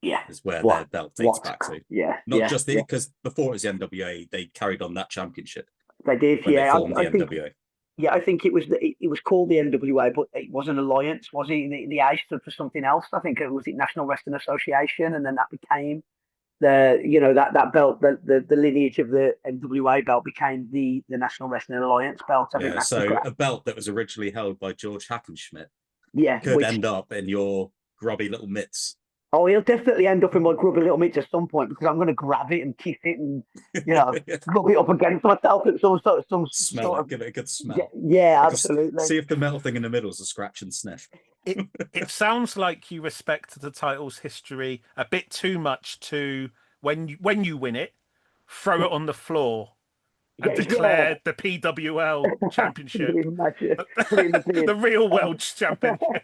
is where their belt dates back to. Not just because before it was the NWA, they carried on that championship. They did, They formed the NWA. Yeah, I think it was called the NWA, but it was an alliance, was it? The A stood for something else. I think it was the National Wrestling Association, and then that became that belt, the lineage of the NWA belt became the National Wrestling Alliance belt. So a belt that was originally held by George Hackenschmidt could end up in your grubby little mitts. Oh, he'll definitely end up in my grubby little mitts at some point because I'm going to grab it and kiss it and rub it up against myself at some smell. Give it a good smell. Yeah, absolutely. See if the metal thing in the middle is a scratch and sniff. It sounds like you respect the title's history a bit too much to when you win it, throw it on the floor and declare the PWL championship Imagine, put it in the bin. the real world championship.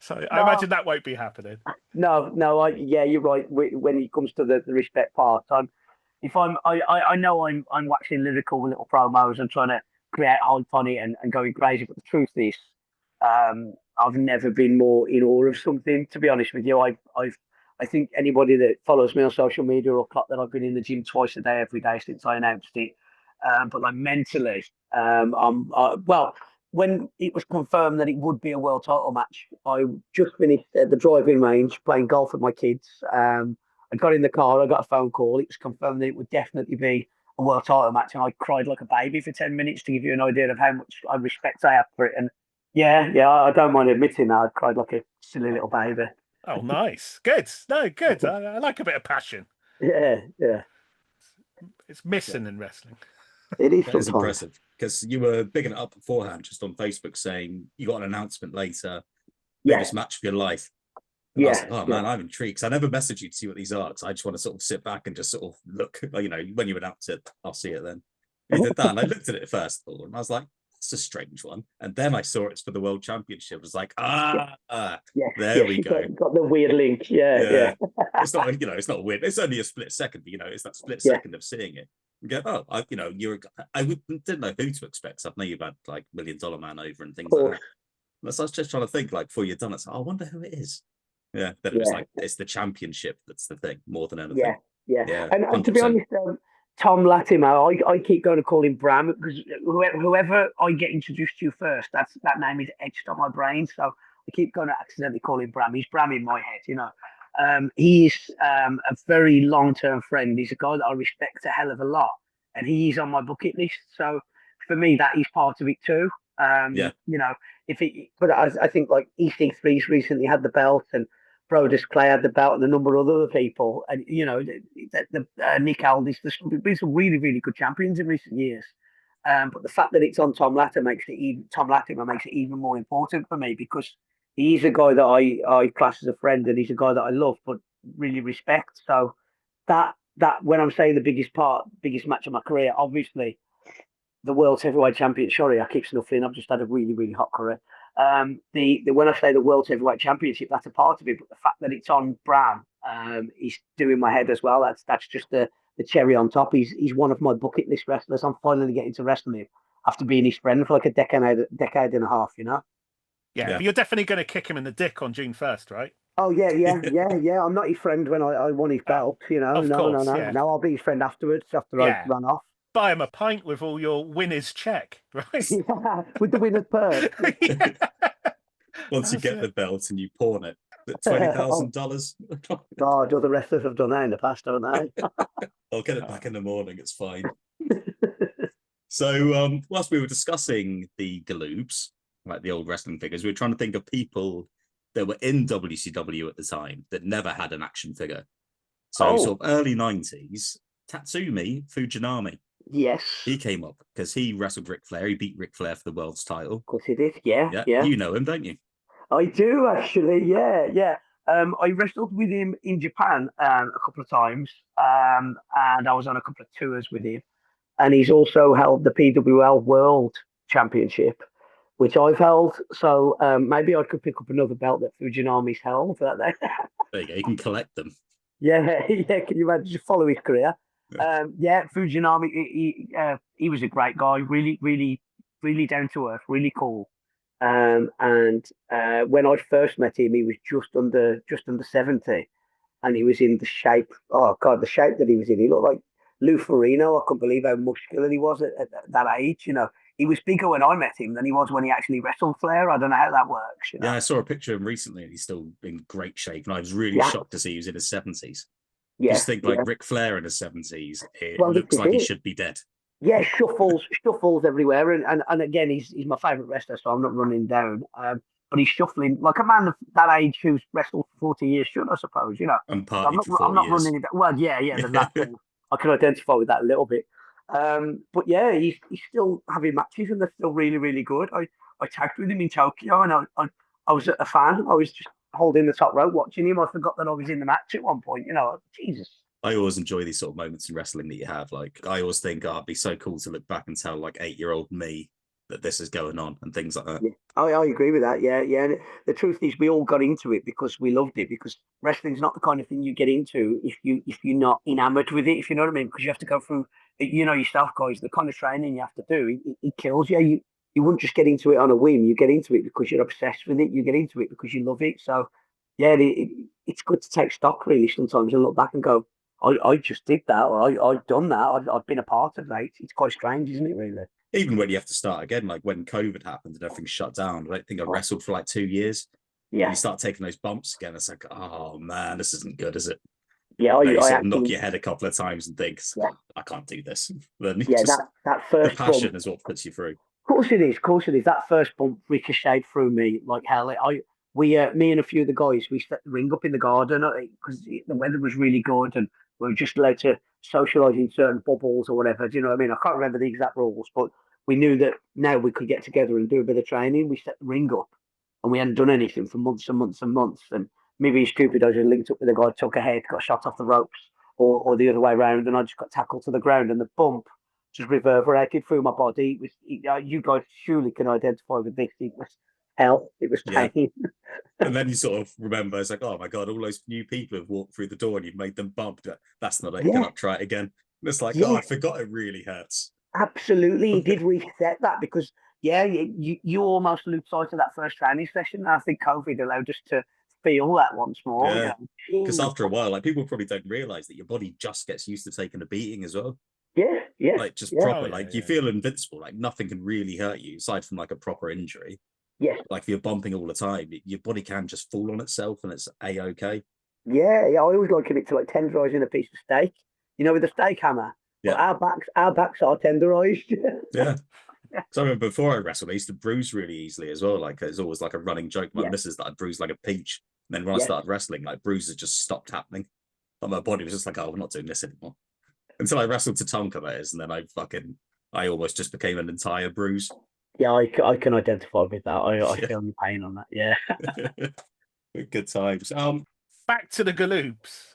So I imagine that won't be happening. No, yeah, you're right. When it comes to the respect part, I know I'm waxing lyrical with little promos and trying to create hype on it and going crazy. But the truth is, I've never been more in awe of something. To be honest with you, I think anybody that follows me on social media will clock that I've been in the gym twice a day, every day since I announced it. But like mentally, well, when it was confirmed that it would be a world title match, I just finished at the driving range playing golf with my kids. I got in the car, I got a phone call. It was confirmed that it would definitely be a world title match, and I cried like a baby for 10 minutes to give you an idea of how much respect I have for it. And yeah, I don't mind admitting that I cried like a silly little baby. Oh, nice. Good. No, good. I like a bit of passion. Yeah. It's missing in wrestling. It is. That is impressive, because you were bigging it up beforehand just on Facebook saying you got an announcement later, biggest match of your life. And I was like, oh man, I'm intrigued, because I never messaged you to see what these are, because I just want to sort of sit back and just sort of look, when you announce it, I'll see it then. You did that, and I looked at it first of all, and I was like, it's a strange one. And then I saw it's for the World Championship. I was like, there we go. Got the weird link. Yeah. It's not, it's not weird. It's only a split second, but it's that split second of seeing it. You go, I didn't know who to expect. I know you've had like $1 Million Man over and things like that. So I was just trying to think, like, before you'd done it, I wonder who it is. Yeah, then it was like, it's the championship that's the thing more than anything. Yeah. And to be honest, Tom Latimer, I keep going to call him Bram, because whoever I get introduced to first, that name is etched on my brain. So I keep going to accidentally call him Bram. He's Bram in my head, He's a very long-term friend. He's a guy that I respect a hell of a lot, and he's on my bucket list. So for me, that is part of it too. But I think like EC3's recently had the belt, and Brodus Clay had the belt, and a number of other people, and Nick Aldis. There's been some really, really good champions in recent years. But the fact that it's on Tom Latimer makes it even more important for me, because he's a guy that I class as a friend, and he's a guy that I love but really respect. So that when I'm saying the biggest match of my career, obviously the World Heavyweight Champion. Sorry, I keep snuffling. I've just had a really, really hot career. When I say the World Heavyweight Championship, that's a part of it. But the fact that it's on Bram is doing my head as well. That's just the cherry on top. He's one of my bucket list wrestlers. I'm finally getting to wrestle him after being his friend for like a decade and a half. Yeah. But you're definitely going to kick him in the dick on June 1st, right? Oh yeah. I'm not his friend when I won his belt. Of course, no. Yeah. No, I'll be his friend afterwards after I run off. Buy him a pint with all your winners check, right? Yeah, with the winner's purse. Once you get the belt and you pawn it, $20,000. God, other wrestlers have done that in the past, haven't they? I'll get it back in the morning. It's fine. So, whilst we were discussing the Galoobs, like the old wrestling figures, we were trying to think of people that were in WCW at the time that never had an action figure. So, sort of early 90s, Tatsumi Fujinami. Yes. He came up because he wrestled Ric Flair. He beat Ric Flair for the world's title. Of course he did. Yeah. You know him, don't you? I do, actually. Yeah. I wrestled with him in Japan a couple of times, and I was on a couple of tours with him. And he's also held the PWL World Championship, which I've held. So maybe I could pick up another belt that Fujinami's held. There you go. You can collect them. Yeah. Can you imagine? Just follow his career. Fujinami, he was a great guy, really, really, really down to earth, really cool. And when I first met him, he was just under 70, and he was in the shape. Oh God, the shape that he was in. He looked like Lou Ferrigno. I couldn't believe how muscular he was at that age. He was bigger when I met him than he was when he actually wrestled Flair. I don't know how that works. Yeah, I saw a picture of him recently, and he's still in great shape. And I was really shocked to see he was in his 70s. Yeah, just think like Ric Flair in his 70s. It looks like he should be dead. Yeah, shuffles everywhere, and again, he's my favourite wrestler, so I'm not running down. But he's shuffling like a man of that age who's wrestled for 40 years should, I suppose. And partied for 40 I'm not years. running it. Well, yeah, there's that thing. I can identify with that a little bit. But yeah, he's still having matches and they're still really, really good. I tagged with him in Tokyo and I was a fan. I was just holding the top rope watching him. I forgot that I was in the match at one point. Jesus. I always enjoy these sort of moments in wrestling that you have. Like, I always think, it'd be so cool to look back and tell like 8-year-old me that this is going on and things like that. Yeah, I agree with that. Yeah, yeah. And the truth is, we all got into it because we loved it. Because wrestling's not the kind of thing you get into if you're not enamored with it. If you know what I mean, because you have to go through, yourself, guys. The kind of training you have to do, it kills you. You wouldn't just get into it on a whim. You get into it because you're obsessed with it. You get into it because you love it. So, yeah, it's good to take stock really sometimes and look back and go, I just did that, or I've done that. I've been a part of that. It's quite strange, isn't it? Really. Even when you have to start again, like when COVID happened and everything shut down, I don't think I wrestled for like 2 years. Yeah. When you start taking those bumps again, it's like, oh man, this isn't good, is it? Yeah, you sort of knock your head a couple of times and think, I can't do this. Then that first the passion bump, is what puts you through. Of course it is. Of course it is. That first bump ricocheted through me like hell. Me and a few of the guys, we set the ring up in the garden because the weather was really good and we were just allowed to socialise in certain bubbles or whatever. Do you know what I mean? I can't remember the exact rules, but we knew that now we could get together and do a bit of training. We set the ring up and we hadn't done anything for months and months and months. And maybe stupid, I just linked up with a guy, took a head, got shot off the ropes or the other way around, and I just got tackled to the ground and the bump just reverberated through my body. You guys surely can identify with this. It was hell. It was pain. Yeah. And then you sort of remember, it's like, oh my God, all those new people have walked through the door and you've made them bump. That's not it. Yeah. Cannot try it again. And it's like, oh, I forgot it really hurts. Absolutely. He did reset that because, you almost lose sight of that first training session. And I think COVID allowed us to feel that once more. Yeah. Because after a while, like people probably don't realize that your body just gets used to taking a beating as well. Yeah. Like just proper, you feel invincible. Like nothing can really hurt you aside from like a proper injury. Yeah. Like if you're bumping all the time, your body can just fall on itself and it's A-okay. Yeah. I always liken it to like tenderizing a piece of steak, with a steak hammer. Yeah. Well, our backs are tenderized. Yeah. So I remember before I wrestled, I used to bruise really easily as well. Like there's always like a running joke. My missus that I bruised like a peach. And then when I started wrestling, like bruises just stopped happening. But my body was just like, oh, we're not doing this anymore. Until I wrestled to Tonka, that is, and then I almost just became an entire bruise. Yeah, I can identify with that. I feel your pain on that. Yeah. Good times. Back to the Galoobs.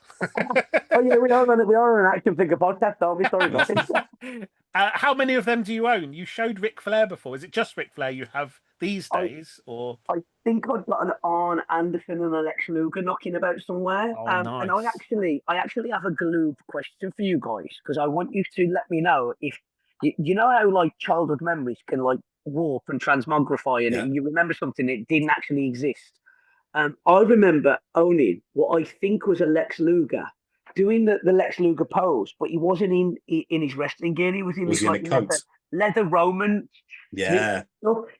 Oh yeah, we are an action figure podcast, aren't we? Sorry about it. How many of them do you own? You showed Ric Flair before. Is it just Ric Flair you have these days, or? I think I've got an Arn Anderson and a Lex Luger knocking about somewhere. Nice. And I actually have a Galoob question for you guys because I want you to let me know if you know how like childhood memories can like warp and transmogrify and you remember something that didn't actually exist. I remember owning what I think was a Lex Luger, doing the Lex Luger pose, but he wasn't in his wrestling gear. He was in his like leather Roman. Yeah.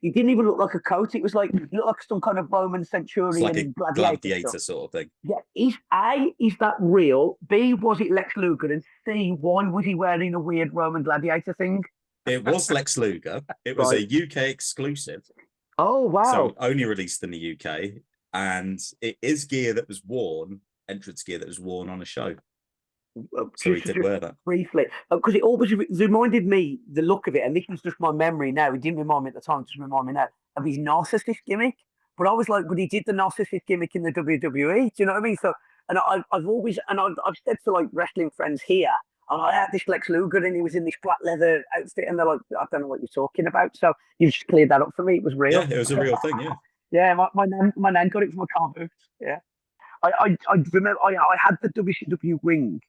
He didn't even look like a coat. It was like he looked like some kind of Roman centurion, like a gladiator sort of thing. Yeah. Is that real? B, was it Lex Luger? And C, why was he wearing a weird Roman gladiator thing? It was Lex Luger. It was a UK exclusive. Oh wow! So only released in the UK. And it is gear that was worn, entrance gear that was worn on a show. So he did wear that. Briefly. Because it always reminded me, the look of it, and this was just my memory now, it didn't remind me at the time, just remind me now, of his narcissist gimmick. But I was like, but he did the narcissist gimmick in the WWE, do you know what I mean? So, and I've said to like wrestling friends here, I had this Lex Luger and he was in this black leather outfit, and they're like, I don't know what you're talking about. So you just cleared that up for me. It was real. Yeah, it was a real thing, yeah. Yeah, my nan got it from a car booth. Yeah, I remember I had the WCW ring.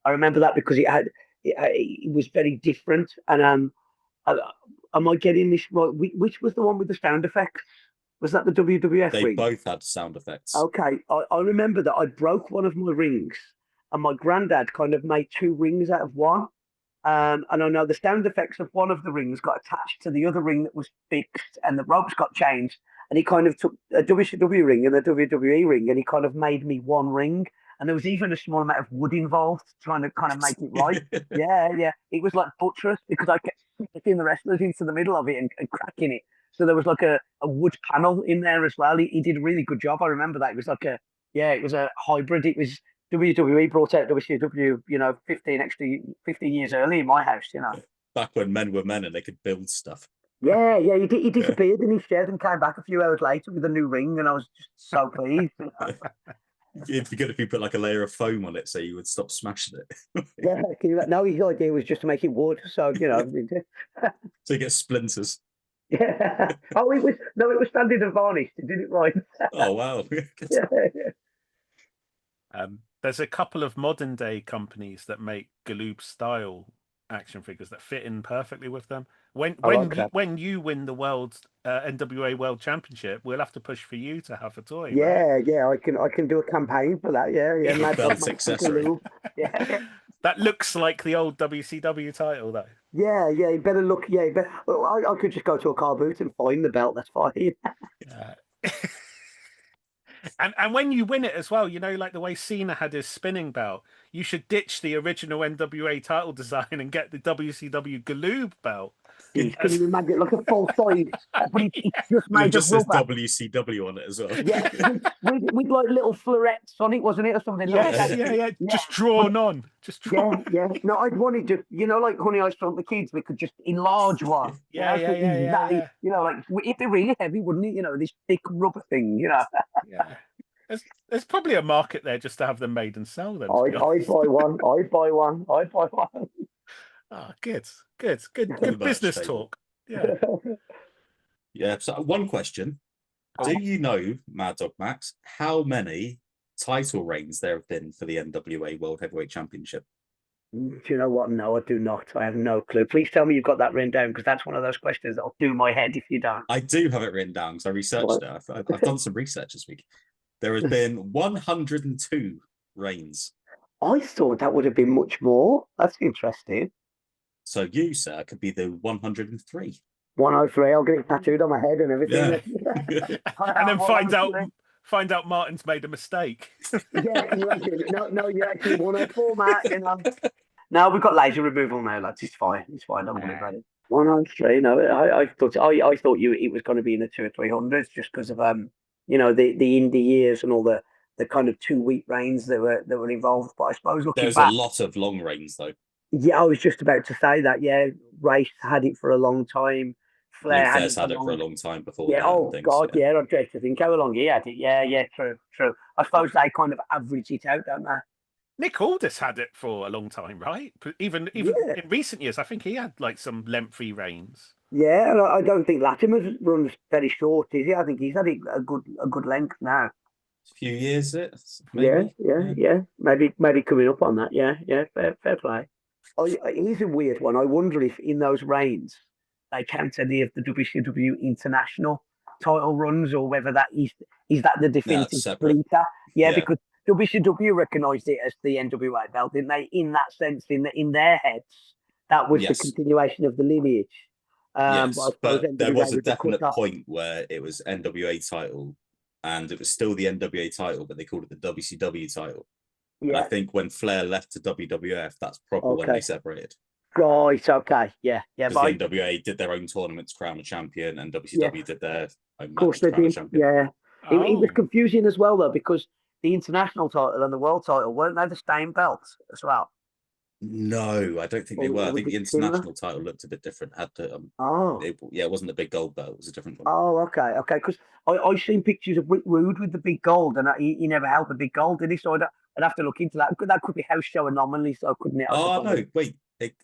I remember that because it was very different. And am I getting this right? Which was the one with the sound effects? Was that the WWF ring? They both had sound effects. Okay, I remember that I broke one of my rings, and my granddad kind of made two rings out of one. And I know the sound effects of one of the rings got attached to the other ring that was fixed, and the ropes got changed. And he kind of took a WCW ring and a WWE ring, and he kind of made me one ring. And there was even a small amount of wood involved, trying to kind of make it right. Yeah. It was like buttress because I kept sticking the wrestlers into the middle of it and cracking it. So there was like a wood panel in there as well. He did a really good job. I remember that. It was like it was a hybrid. It was WWE brought out WCW, 15 years early in my house, back when men were men and they could build stuff. Yeah, he disappeared in his shed and came back a few hours later with a new ring, and I was just so pleased. It'd be good if you put like a layer of foam on it so you would stop smashing it. Yeah, no, his idea was just to make it wood, so So you get splinters. Yeah. Oh, it was standard and varnished. He did it right. Oh wow. Yeah. There's a couple of modern day companies that make Galoob style action figures that fit in perfectly with them. When you win the world NWA World Championship, we'll have to push for you to have a toy. Right? Yeah. I can do a campaign for that. Yeah. Belt accessory. Yeah. That looks like the old WCW title, though. Yeah. You better look. Yeah. I could just go to a car boot and find the belt. That's fine. And when you win it as well, like the way Cena had his spinning belt, you should ditch the original NWA title design and get the WCW Galoob belt. Can you imagine like a full size? But it's just made just of says rubber. WCW on it as well. Yeah, with like little florets on it, wasn't it, or something? Yeah. Just drawn on. Yeah. No, I'd wanted to, like Honey, I Shrunk the Kids, we could just enlarge one. Yeah. Like it'd be really heavy, wouldn't it? This thick rubber thing. Yeah. There's probably a market there just to have them made and sell them. I'd buy one. Ah, good business talk. Yeah. Yeah. So one question: do you know, Mad Dog Max, how many title reigns there have been for the NWA World Heavyweight Championship? Do you know what? No, I do not. I have no clue. Please tell me you've got that written down, because that's one of those questions that'll do my head if you don't. I do have it written down because I researched it. I've done some research this week. There has been 102 reigns. I thought that would have been much more. That's interesting. So you, sir, could be the 103. 103. I'll get it tattooed on my head and everything. Yeah. And then find out Martin's made a mistake. Yeah, no, you're actually 104, Matt. No, we've got laser removal now, lads. It's fine. Don't worry about it. 103. No, I thought it was going to be in the 200 or 300s just because of the indie years and all the kind of 2-week reigns that were involved. But I suppose there's a lot of long reigns though. Yeah, I was just about to say that. Yeah, Race had it for a long time. Flair had it for a long time before. Yeah. Oh God, yeah. I dread to think how long he had it. Yeah. True. I suppose they kind of average it out, don't they? Nick Aldis had it for a long time, right? Even in recent years, I think he had like some lengthy reigns. Yeah, and I don't think Latimer's runs very short, is he? I think he's had it a good length now. A few years, maybe. Yeah. Maybe coming up on that. Yeah. Fair play. Here's a weird one. I wonder if in those reigns they count any of the WCW International title runs, or whether that is that the definitive bleater. Yeah, because WCW recognised it as the NWA belt, didn't they? In that sense, in their heads, that was the continuation of the lineage. But there was a definite point where it was NWA title, and it was still the NWA title, but they called it the WCW title. Yeah. And I think when Flair left to WWF, that's probably when they separated. Right, okay, yeah. Because the NWA did their own tournaments, crown a champion, and WCW did their own match, crown a champion. Yeah. It was confusing as well, though, because the international title and the world title, weren't they the same belts as well? No, I don't think they were. I think the international title looked a bit different. It wasn't the big gold belt. It was a different one. Oh, okay. Because I've seen pictures of Rick Rude with the big gold, and he never held the big gold, did he? So I'd have to look into that. That could be house show anomaly, so couldn't it? No, wait. It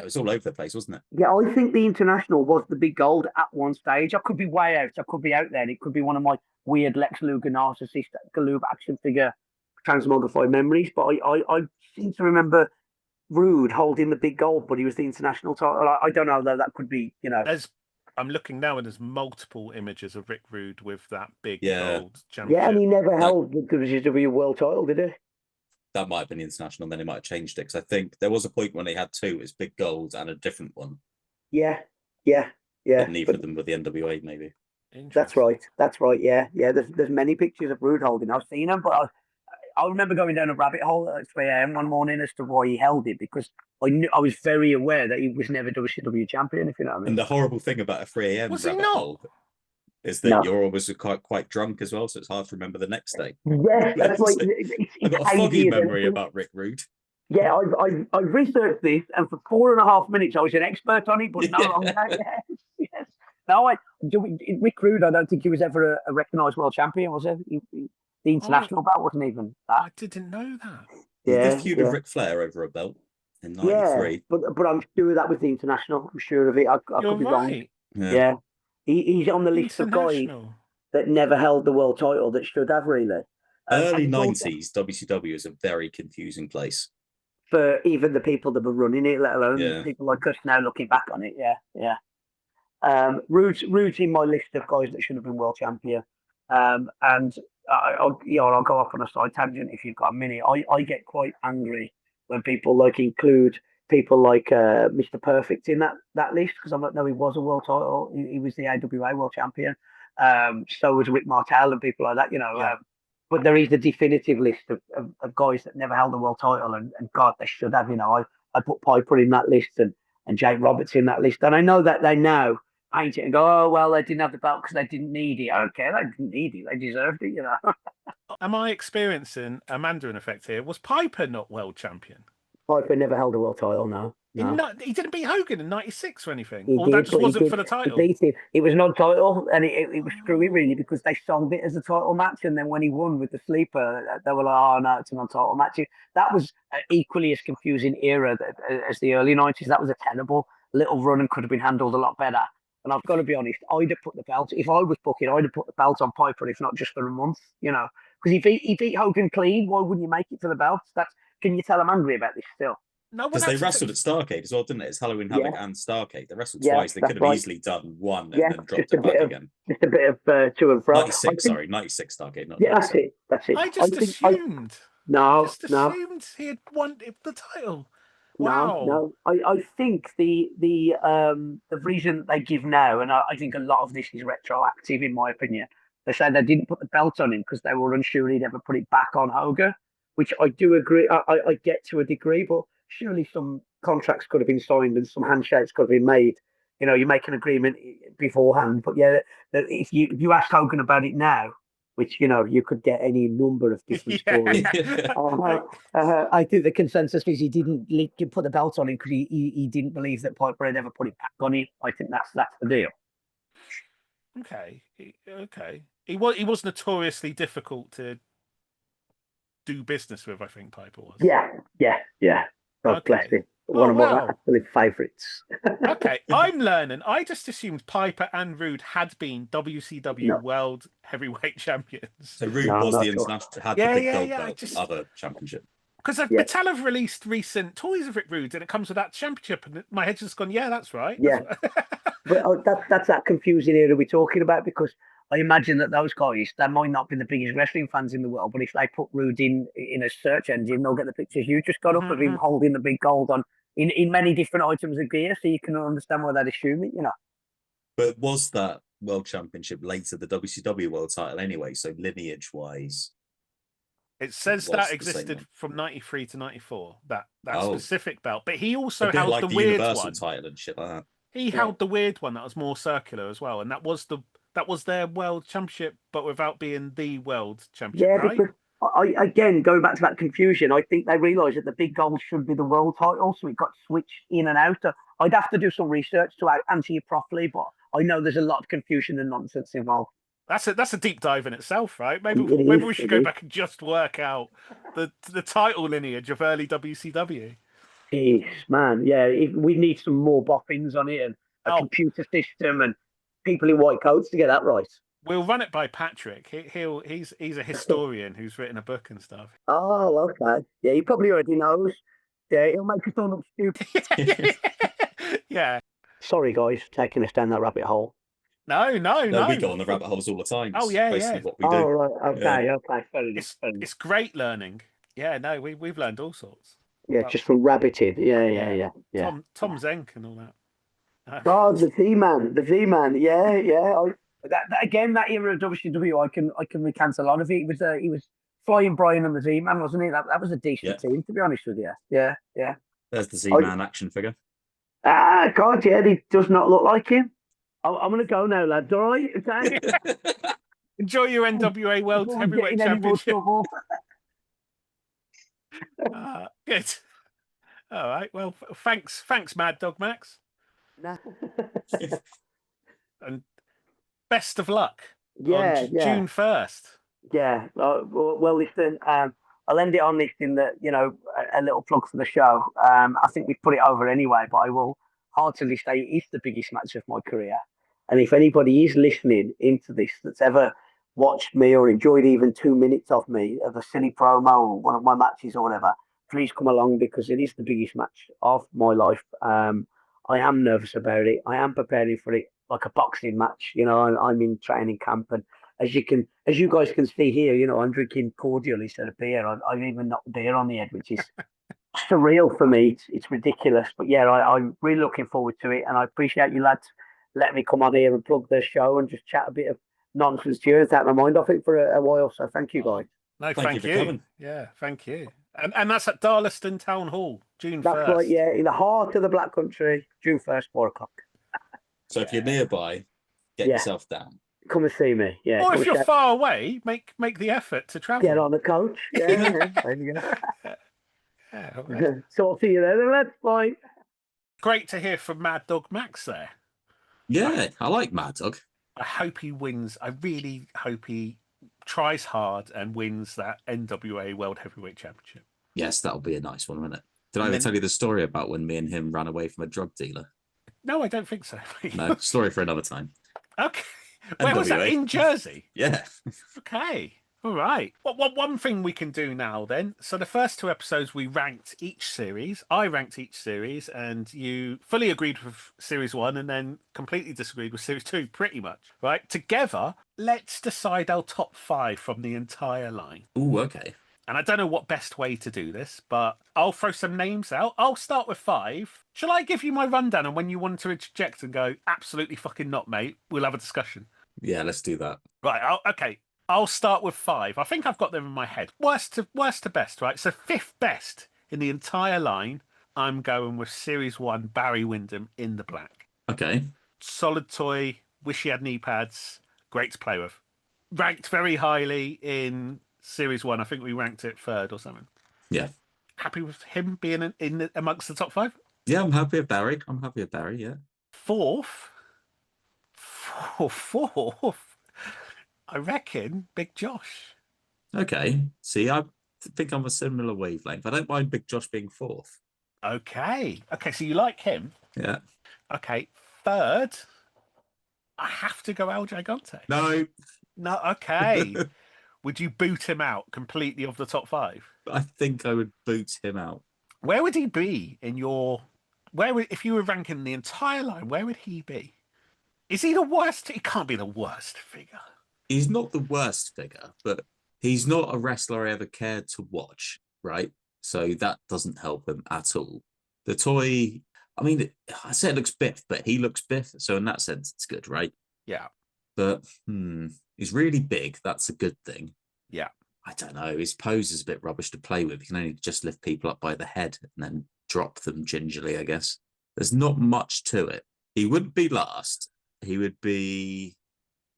was all over the place, wasn't it? Yeah, I think the international was the big gold at one stage. I could be way out. I could be out there. It could be one of my weird Lex Luger narcissist Galoob action figure transmogrified memories. But I seem to remember Rude holding the big gold, but he was the international title. I don't know though. That could be, I'm looking now, and there's multiple images of Rick Rude with that big gold championship. Yeah, and he never held the WCW world title, did he? That might have been the international, and then he might have changed it, because I think there was a point when they had two. It was big gold and a different one. Yeah. But neither of them were the NWA, maybe. That's right. Yeah. There's many pictures of Rude holding. I've seen them, but I remember going down a rabbit hole at 3 a.m. one morning as to why he held it, because I was very aware that he was never WCW champion, if you know what I mean. And the horrible thing about a 3 a.m. rabbit hole is that you're always quite drunk as well, so it's hard to remember the next day. Yeah, that's like I've got a foggy memory about Rick Rude. Yeah, I've researched this, and for 4.5 minutes I was an expert on it, but no Yeah. longer. Yes, yes. No, Rick Rude. I don't think he was ever a recognised world champion, was he? The international belt wasn't even that. I didn't know that. He Yeah, did feud with Ric Flair over a belt in yeah. '93. But I'm sure that was the international. I'm sure of it. I You're could be wrong. right. Yeah, he's on the list of guys International. that never held the world title that should have really. Early and it's also '90s, WCW is a very confusing place. for even the people that were running it, let alone Yeah. people like us now looking back on it. Yeah, yeah. Rude's in my list of guys that should have been world champion. And I'll go off on a side tangent if you've got a minute. I get quite angry when people like include people like Mr. Perfect in that list because I'm like, no, he was a world title. He was the AWA world champion. So was Rick Martel and people like that, you know. Yeah. But there is a definitive list of guys that never held a world title, and God, they should have. You know, I put Piper in that list and Jake Roberts in that list, and I know that they now paint it and go, oh well, they didn't have the belt because they didn't need it. I don't care, they didn't need it, they deserved it. You know. Am I experiencing a Mandarin effect here? Was Piper not world champion? Piper never held a world title. No. He didn't beat Hogan in '96 or anything. He Or did, that just but wasn't for the title. He beat him. It was non-title, and it was screwy really because they sold it as a title match, and then when he won with the sleeper, they were like, "Oh no, it's a non-title match." That was equally as confusing era as the early '90s. That was a tenable little run and could have been handled a lot better. And I've got to be honest, I'd have put the belt if I was booking. I'd have put the belt on Piper, if not just for a month, you know, because he beat Hogan clean. Why wouldn't you make it for the belt? Can you tell I'm angry about this still? No, Because they wrestled at Starrcade as well, didn't it? It's Halloween Havoc and Starrcade. They wrestled twice. They could have easily done one and then dropped it back again. Just a bit of to and fro. '96 Starrcade. Not yeah, that's it. I just assumed. No. Assumed he had won the title. Wow. No. I think the reason they give now, and I think a lot of this is retroactive, in my opinion. They say they didn't put the belt on him because they were unsure he'd ever put it back on Hogan, which I do agree. I get to a degree, but surely some contracts could have been signed and some handshakes could have been made. You know, you make an agreement beforehand. But yeah, if you ask Hogan about it now, which, you know, you could get any number of different stories. I think the consensus is he didn't put the belt on him because he didn't believe that Piper had ever put it back on him. I think that's the deal. Okay. He was notoriously difficult to do business with, I think Piper was. Yeah. God bless him. One of my absolute favourites. Okay, I'm learning. I just assumed Piper and Rude had been WCW World Heavyweight Champions. So Rude was the international, had the big gold belt, other championship. Because Mattel have released recent toys of Rick Rude, and it comes with that championship, and my head's just gone, yeah, that's right. Yeah, but that's that confusing era we're talking about, because I imagine that those guys, they might not be the biggest wrestling fans in the world, but if they put Rude in a search engine, they'll get the pictures you just got up of him holding the big gold on in many different items of gear, so you can understand why they'd assume it, you know. But was that World Championship later the WCW World Title anyway? So lineage-wise, it says that existed from '93 to '94. That specific belt, but he also held like the weird Universal one. title and shit like that. He held the weird one that was more circular as well, and that was their World Championship, but without being the World Championship. Yeah, right? because again, going back to that confusion, I think they realised that the big gold should be the world title, so it got switched in and out. I'd have to do some research to answer you properly, but I know there's a lot of confusion and nonsense involved. That's a deep dive in itself, right? Maybe we should go back and just work out the title lineage of early WCW. Jeez, man, yeah, we need some more boppings on it and a computer system and people in white coats to get that right. We'll run it by Patrick. He's a historian who's written a book and stuff. Oh, okay. Yeah, he probably already knows. Yeah, he'll make us all look stupid. Yeah. Sorry, guys, taking us down that rabbit hole. No. We go on the rabbit holes all the time. Oh, yeah, basically what we do. Oh, right. Okay. Fair enough. It's great learning. Yeah, no, we've learned all sorts. Yeah, just from rabbited. Yeah. Tom Zenk and all that. Oh, the V-Man. Yeah. That era of WCW, I can recant a lot of it. He was Flying Brian and the Z-Man, wasn't he? That was a decent team, to be honest with you. Yeah. There's the Z-Man action figure. Ah, God, yeah, he does not look like him. I'm going to go now, lads. All right? Okay. Enjoy your NWA World Heavyweight Championship. Good. All right. Well, thanks, Mad Dog Max, Nah. and best of luck on Yeah, yeah. June 1st. Yeah. Well, listen, I'll end it on this in that, a little plug for the show. I think we've put it over anyway, but I will heartily say it is the biggest match of my career. And if anybody is listening into this that's ever watched me or enjoyed even 2 minutes of me, of a silly promo or one of my matches or whatever, please come along because it is the biggest match of my life. I am nervous about it. I am preparing for it like a boxing match. I'm in training camp, and as you guys can see here, I'm drinking cordial instead of beer. I've even knocked beer on the head, which is surreal for me. It's ridiculous, but yeah, I'm really looking forward to it, and I appreciate you lads letting me come on here and plug the show and just chat a bit of nonsense to you and take my mind off it for a while. So thank you guys. No, Thank you thank for you. coming. Yeah, thank you. And that's at Darlaston Town Hall, June 1st. That's right, yeah, in the heart of the Black Country, June 1st, 4 o'clock. So if you're nearby, get Yeah. yourself down. Come and see me. Yeah. Or come if you're and far away, make the effort to travel. get on the coach. Yeah. There you go. Yeah, all right. So I'll see you there. Then, lads. Bye. Great to hear from Mad Dog Max there. Yeah, I like Mad Dog. I hope he wins. I really hope he tries hard and wins that NWA World Heavyweight Championship. Yes, that'll be a nice one, won't it? Did I And ever then- tell you the story about when me and him ran away from a drug dealer? No, I don't think so. No, story for another time. Okay. Where was that? NWA. In Jersey? Yeah. Okay. All right. Well, one thing we can do now then. So the first 2 episodes we ranked each series. I ranked each series, and you fully agreed with series 1 and then completely disagreed with series 2, pretty much. Right. Together, let's decide our top 5 from the entire line. Ooh, okay. And I don't know what best way to do this, but I'll throw some names out. I'll start with 5. Shall I give you my rundown, and when you want to interject and go, absolutely fucking not, mate, we'll have a discussion. Yeah, let's do that. Right. Okay. I'll start with 5. I think I've got them in my head. Worst to best, right? So 5th best in the entire line, I'm going with Series 1, Barry Windham in the black. Okay. Solid toy, wish he had knee pads, great to play with. Ranked very highly in Series 1. I think we ranked it 3rd or something. Yeah. Happy with him being in amongst the top 5? Yeah, I'm happy with Barry. Yeah. 4th? I reckon Big Josh. Okay. See, I think I'm a similar wavelength. I don't mind Big Josh being 4th. Okay, so you like him? Yeah. Okay, 3rd, I have to go El Gigante. No, okay. Would you boot him out completely of the top 5? I think I would boot him out. Where would he be in your... if you were ranking the entire line, where would he be? Is he the worst? He can't be the worst figure. He's not the worst figure, but he's not a wrestler I ever cared to watch, right? So that doesn't help him at all. The toy, I mean, I say it looks biff, but he looks biff. So in that sense, it's good, right? Yeah. But he's really big. That's a good thing. Yeah. I don't know. His pose is a bit rubbish to play with. He can only just lift people up by the head and then drop them gingerly, I guess. There's not much to it. He wouldn't be last. He would be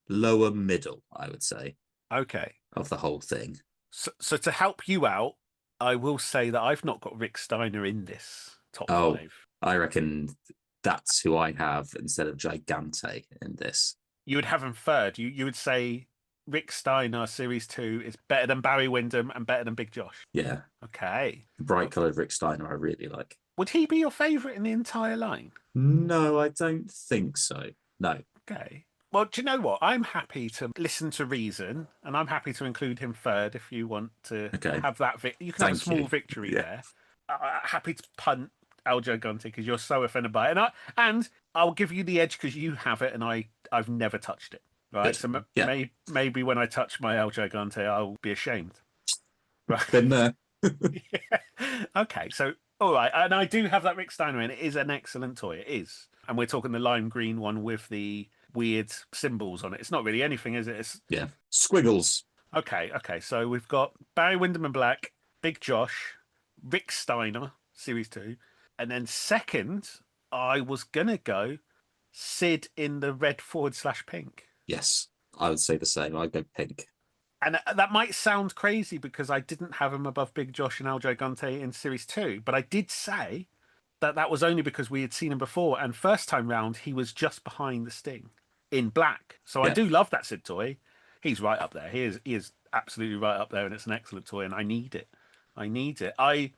lower middle, I would say. Okay. Of the whole thing. So to help you out, I will say that I've not got Rick Steiner in this top 5. I reckon that's who I have instead of Gigante in this. You would have him 3rd. You would say Rick Steiner Series 2 is better than Barry Windham and better than Big Josh. Yeah. Okay. Bright coloured Rick Steiner, I really like. Would he be your favourite in the entire line? No, I don't think so. No. Okay. Well, do you know what? I'm happy to listen to reason, and I'm happy to include him 3rd if you want to have that. You can have a small victory there. Happy to punt El Gigante because you're so offended by it, and I'll give you the edge because you have it, and I've never touched it. Right, so maybe when I touch my El Gigante, I'll be ashamed. Right. Been there. Okay, so all right, and I do have that Rick Steiner in. It is an excellent toy. It is, and we're talking the lime green one with the weird symbols on it. It's not really anything, is it? Yeah, squiggles. Okay. So we've got Barry Windham in black, Big Josh, Rick Steiner, Series 2, and then 2nd, I was gonna go Sid in the red /pink. Yes, I would say the same. I'd go pink. And that might sound crazy because I didn't have him above Big Josh and El Gigante in Series 2, but I did say that was only because we had seen him before, and first time round, he was just behind the Sting in black. So I do love that Sid toy. He's right up there. He is absolutely right up there, and it's an excellent toy, and I need it. I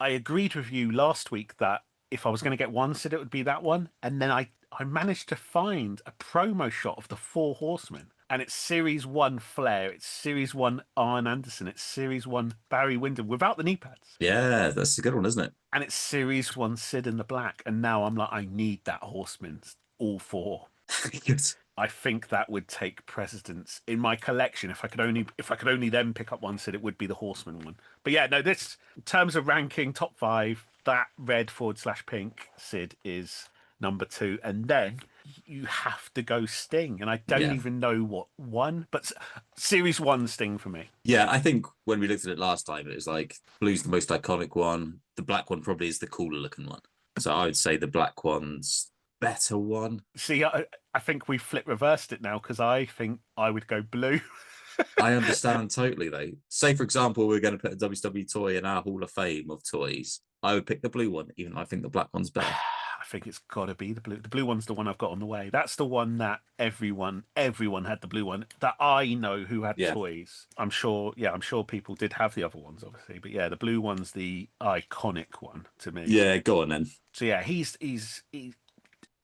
agreed with you last week that if I was going to get one Sid, it would be that one, and then I managed to find a promo shot of the Four Horsemen. And it's Series 1 Flair, it's Series 1 Arn Anderson, it's Series 1 Barry Windham without the knee pads. Yeah, that's a good one, isn't it? And it's Series 1 Sid in the black. And now I'm like, I need that Horseman, all four. I think that would take precedence in my collection. If I could only then pick up one Sid, it would be the Horseman one. But yeah, no, this, in terms of ranking top 5, that red/pink Sid is number 2. And then you have to go Sting, and I don't even know what one, but Series 1 Sting for me. Yeah, I think when we looked at it last time, it was like blue's the most iconic one. The black one probably is the cooler looking one. So I would say the black one's better one. See, I think we reversed it now because I think I would go blue. I understand totally though. Say for example, we're going to put a WCW toy in our Hall of Fame of toys. I would pick the blue one, even though I think the black one's better. I think it's got to be the blue. The blue one's the one I've got on the way. That's the one that everyone had the blue one that I know who had toys. I'm sure people did have the other ones, obviously. But yeah, the blue one's the iconic one to me. Yeah, go on then. So yeah, he's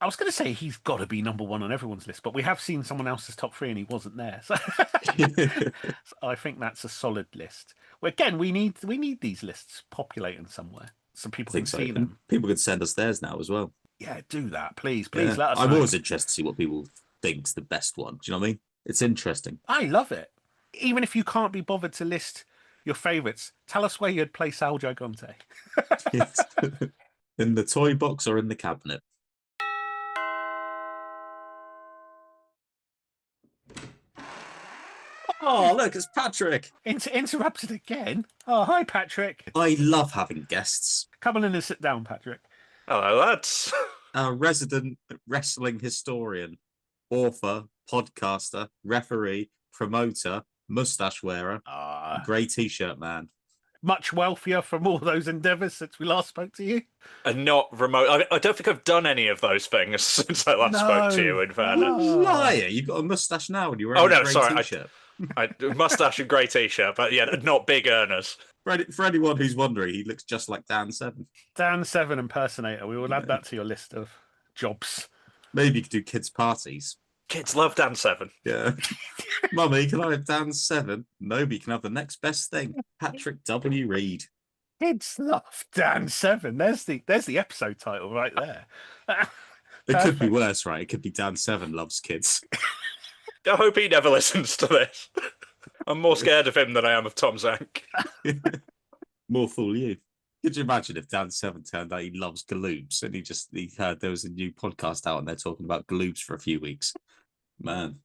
I was going to say he's got to be number 1 on everyone's list, but we have seen someone else's top 3 and he wasn't there. So, so I think that's a solid list. Well, again, we need these lists populating somewhere so people can see them. People can send us theirs now as well. Yeah, do that, please. Let us know. I'm always interested to see what people think's the best one. Do you know what I mean? It's interesting. I love it. Even if you can't be bothered to list your favourites, tell us where you'd place Al Gigante. In the toy box or in the cabinet? Oh, look, it's Patrick. Interrupted again. Oh, hi, Patrick. I love having guests. Come on in and sit down, Patrick. Hello, lads. A resident wrestling historian, author, podcaster, referee, promoter, mustache wearer, grey t-shirt man. Much wealthier from all those endeavours since we last spoke to you. And not remote. I don't think I've done any of those things since I last spoke to you, in fairness. Liar, you've got a mustache now and you're wearing a grey t-shirt. Mustache and grey t-shirt, but yeah, not big earners. For anyone who's wondering, he looks just like Dan Severn. Dan Severn impersonator. We will add that to your list of jobs. Maybe you could do kids' parties. Kids love Dan Severn. Yeah. Mummy, can I have Dan Severn? Nobody can have the next best thing. Patrick W. Reed. Kids love Dan Severn. There's the episode title right there. It could be worse, right? It could be Dan Severn loves kids. I hope he never listens to this. I'm more scared of him than I am of Tom Zank. More fool you. Could you imagine if Dan Severn turned out he loves Galoobs and he heard there was a new podcast out and they're talking about Galoobs for a few weeks? Man.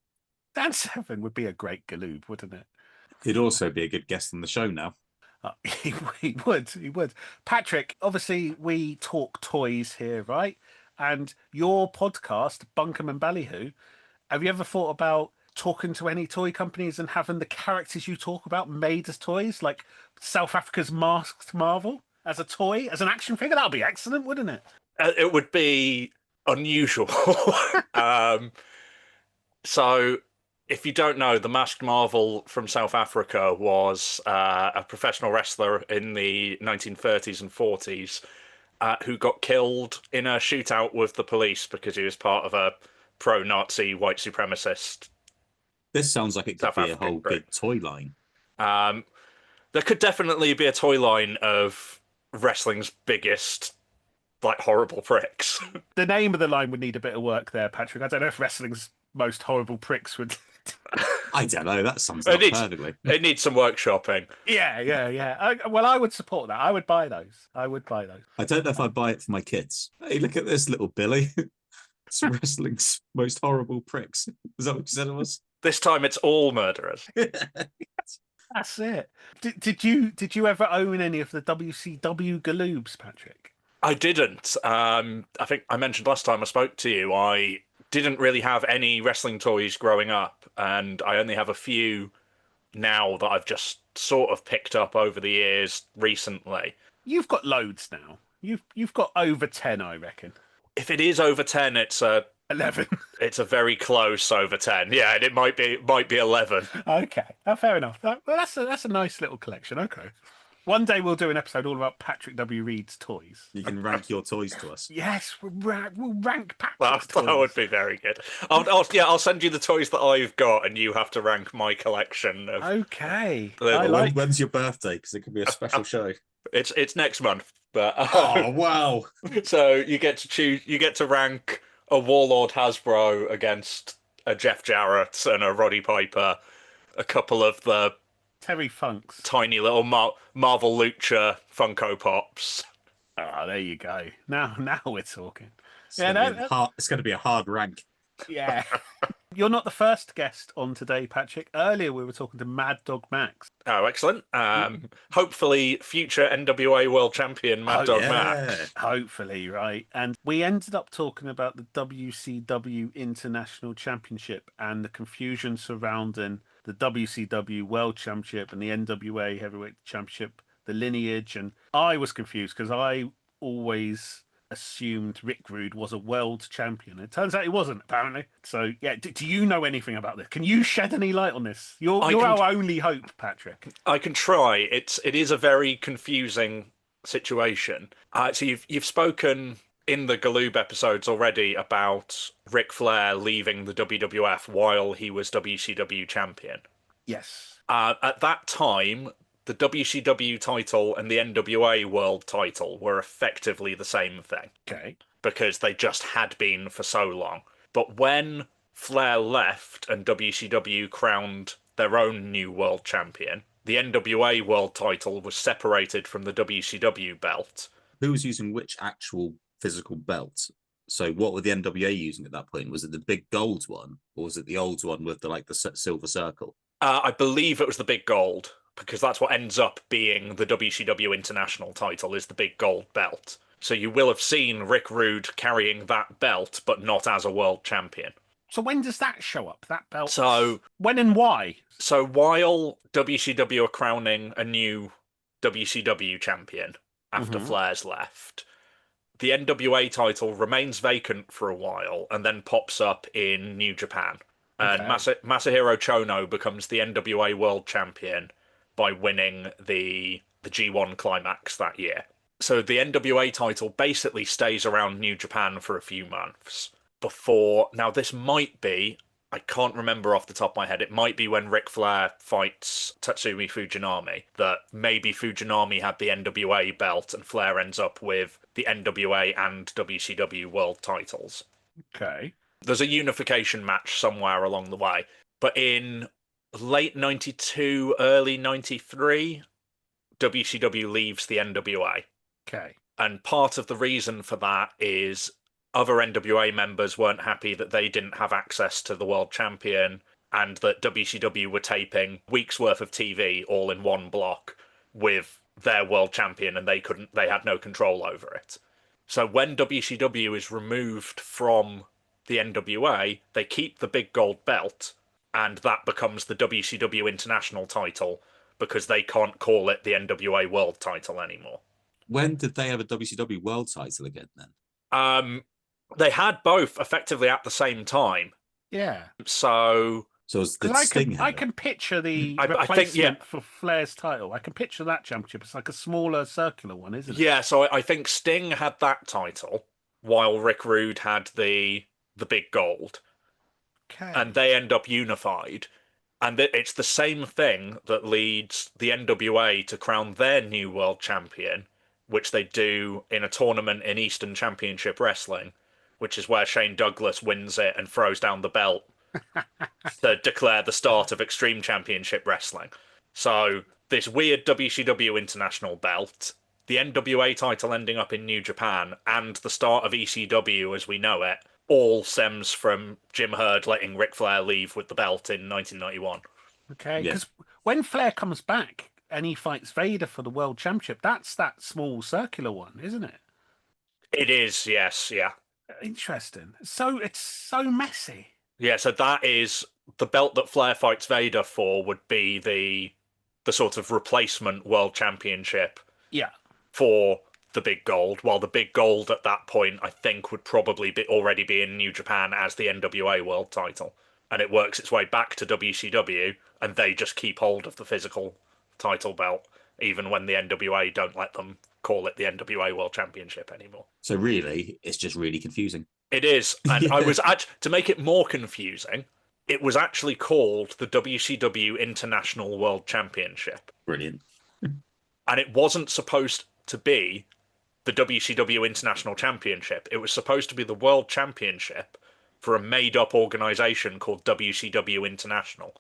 Dan Severn would be a great Galoob, wouldn't it? He'd also be a good guest on the show now. He would. Patrick, obviously we talk toys here, right? And your podcast, Bunkum and Ballyhoo, have you ever thought about talking to any toy companies and having the characters you talk about made as toys, like South Africa's Masked Marvel as a toy, as an action figure? That would be excellent, wouldn't it? It would be unusual. So, if you don't know, the Masked Marvel from South Africa was a professional wrestler in the 1930s and 40s who got killed in a shootout with the police because he was part of a pro-Nazi white supremacist. This sounds like it could be a whole big toy line. There could definitely be a toy line of wrestling's biggest, like, horrible pricks. The name of the line would need a bit of work there, Patrick. I don't know if wrestling's most horrible pricks would... I don't know. That sums up perfectly. It needs some workshopping. Yeah. Well, I would support that. I would buy those. I don't know if I'd buy it for my kids. Hey, look at this little Billy. It's wrestling's most horrible pricks. Is that what you said it was? This time it's all murderers. That's it. Did you ever own any of the WCW Galoobs, Patrick? I didn't. I think I mentioned last time I spoke to you, I didn't really have any wrestling toys growing up, and I only have a few now that I've just sort of picked up over the years recently. You've got loads now. You've got over 10, I reckon. If it is over 10, it's a 11. it's a very close over 10. Yeah, and it might be 11. Okay, fair enough. Well, that's a nice little collection. Okay. One day we'll do an episode all about Patrick W. Reed's toys. You can rank your toys to us. Yes, we'll rank Patrick's That toys. would be very good. I'll send you the toys that I've got, and you have to rank my collection of. Okay. When's your birthday? Because it could be a special show. It's next month, but Oh wow! so you get to choose. You get to rank a Warlord Hasbro against a Jeff Jarrett and a Roddy Piper, a couple of the Terry Funks. tiny little Marvel Lucha Funko Pops. Oh, there you go. Now we're talking. It's going to be a hard rank. Yeah. You're not the first guest on today, Patrick. Earlier we were talking to Mad Dog Max. Oh, excellent. Hopefully future NWA World Champion Mad Dog Max. Hopefully, right. And we ended up talking about the WCW International Championship and the confusion surrounding the WCW World Championship and the NWA Heavyweight Championship, the lineage. And I was confused because I always assumed Rick Rude was a world champion. It turns out he wasn't, apparently. So, yeah, do you know anything about this? Can you shed any light on this? You're our only hope, Patrick. I can try. It is a very confusing situation. So you've spoken in the Galoob episodes already about Ric Flair leaving the WWF while he was WCW champion. Yes. At that time, the WCW title and the NWA World title were effectively the same thing. Okay. Because they just had been for so long. But when Flair left and WCW crowned their own new world champion, the NWA World title was separated from the WCW belt. Who was using which actual physical belt? So what were the NWA using at that point? Was it the big gold one, or was it the old one with the silver circle? I believe it was the big gold, because that's what ends up being the WCW International title, is the big gold belt. So you will have seen Rick Rude carrying that belt, but not as a world champion. So when does that show up, that belt? So when and why? So while WCW are crowning a new WCW champion after Flair's left, the NWA title remains vacant for a while and then pops up in New Japan. And Masahiro Chono becomes the NWA World Champion by winning the G1 Climax that year. So the NWA title basically stays around New Japan for a few months before... Now, this might be... I can't remember off the top of my head. It might be when Ric Flair fights Tatsumi Fujinami that maybe Fujinami had the NWA belt and Flair ends up with the NWA and WCW world titles. Okay. There's a unification match somewhere along the way. But in late 92, early 93, WCW leaves the NWA. Okay. And part of the reason for that is other NWA members weren't happy that they didn't have access to the world champion and that WCW were taping weeks worth of TV all in one block with their world champion and they had no control over it. So when WCW is removed from the NWA, they keep the big gold belt and that becomes the WCW International title because they can't call it the NWA World title anymore. When did they have a WCW World title again then? They had both effectively at the same time. Yeah. So the Sting I can picture the I replacement think, for Flair's title. I can picture that championship. It's like a smaller circular one, isn't it? Yeah, so I think Sting had that title while Rick Rude had the big gold. Okay. And they end up unified. And it's the same thing that leads the NWA to crown their new world champion, which they do in a tournament in Eastern Championship Wrestling, which is where Shane Douglas wins it and throws down the belt to declare the start of Extreme Championship Wrestling. So this weird WCW International belt, the NWA title ending up in New Japan, and the start of ECW as we know it, all stems from Jim Herd letting Ric Flair leave with the belt in 1991. Okay, because when Flair comes back and he fights Vader for the World Championship, that's that small circular one, isn't it? It is, yes, yeah. Interesting. So it's so messy. Yeah, so that is the belt that Flair fights Vader for would be the sort of replacement world championship Yeah. for the big gold, while the big gold at that point I think would probably already be in New Japan as the NWA world title. And it works its way back to WCW, and they just keep hold of the physical title belt, even when the NWA don't let them call it the NWA World Championship anymore. So really, it's just really confusing. It is, and Yeah. I was to make it more confusing, it was actually called the WCW International World Championship. Brilliant. And it wasn't supposed to be the WCW International Championship. It was supposed to be the World Championship for a made-up organization called WCW International.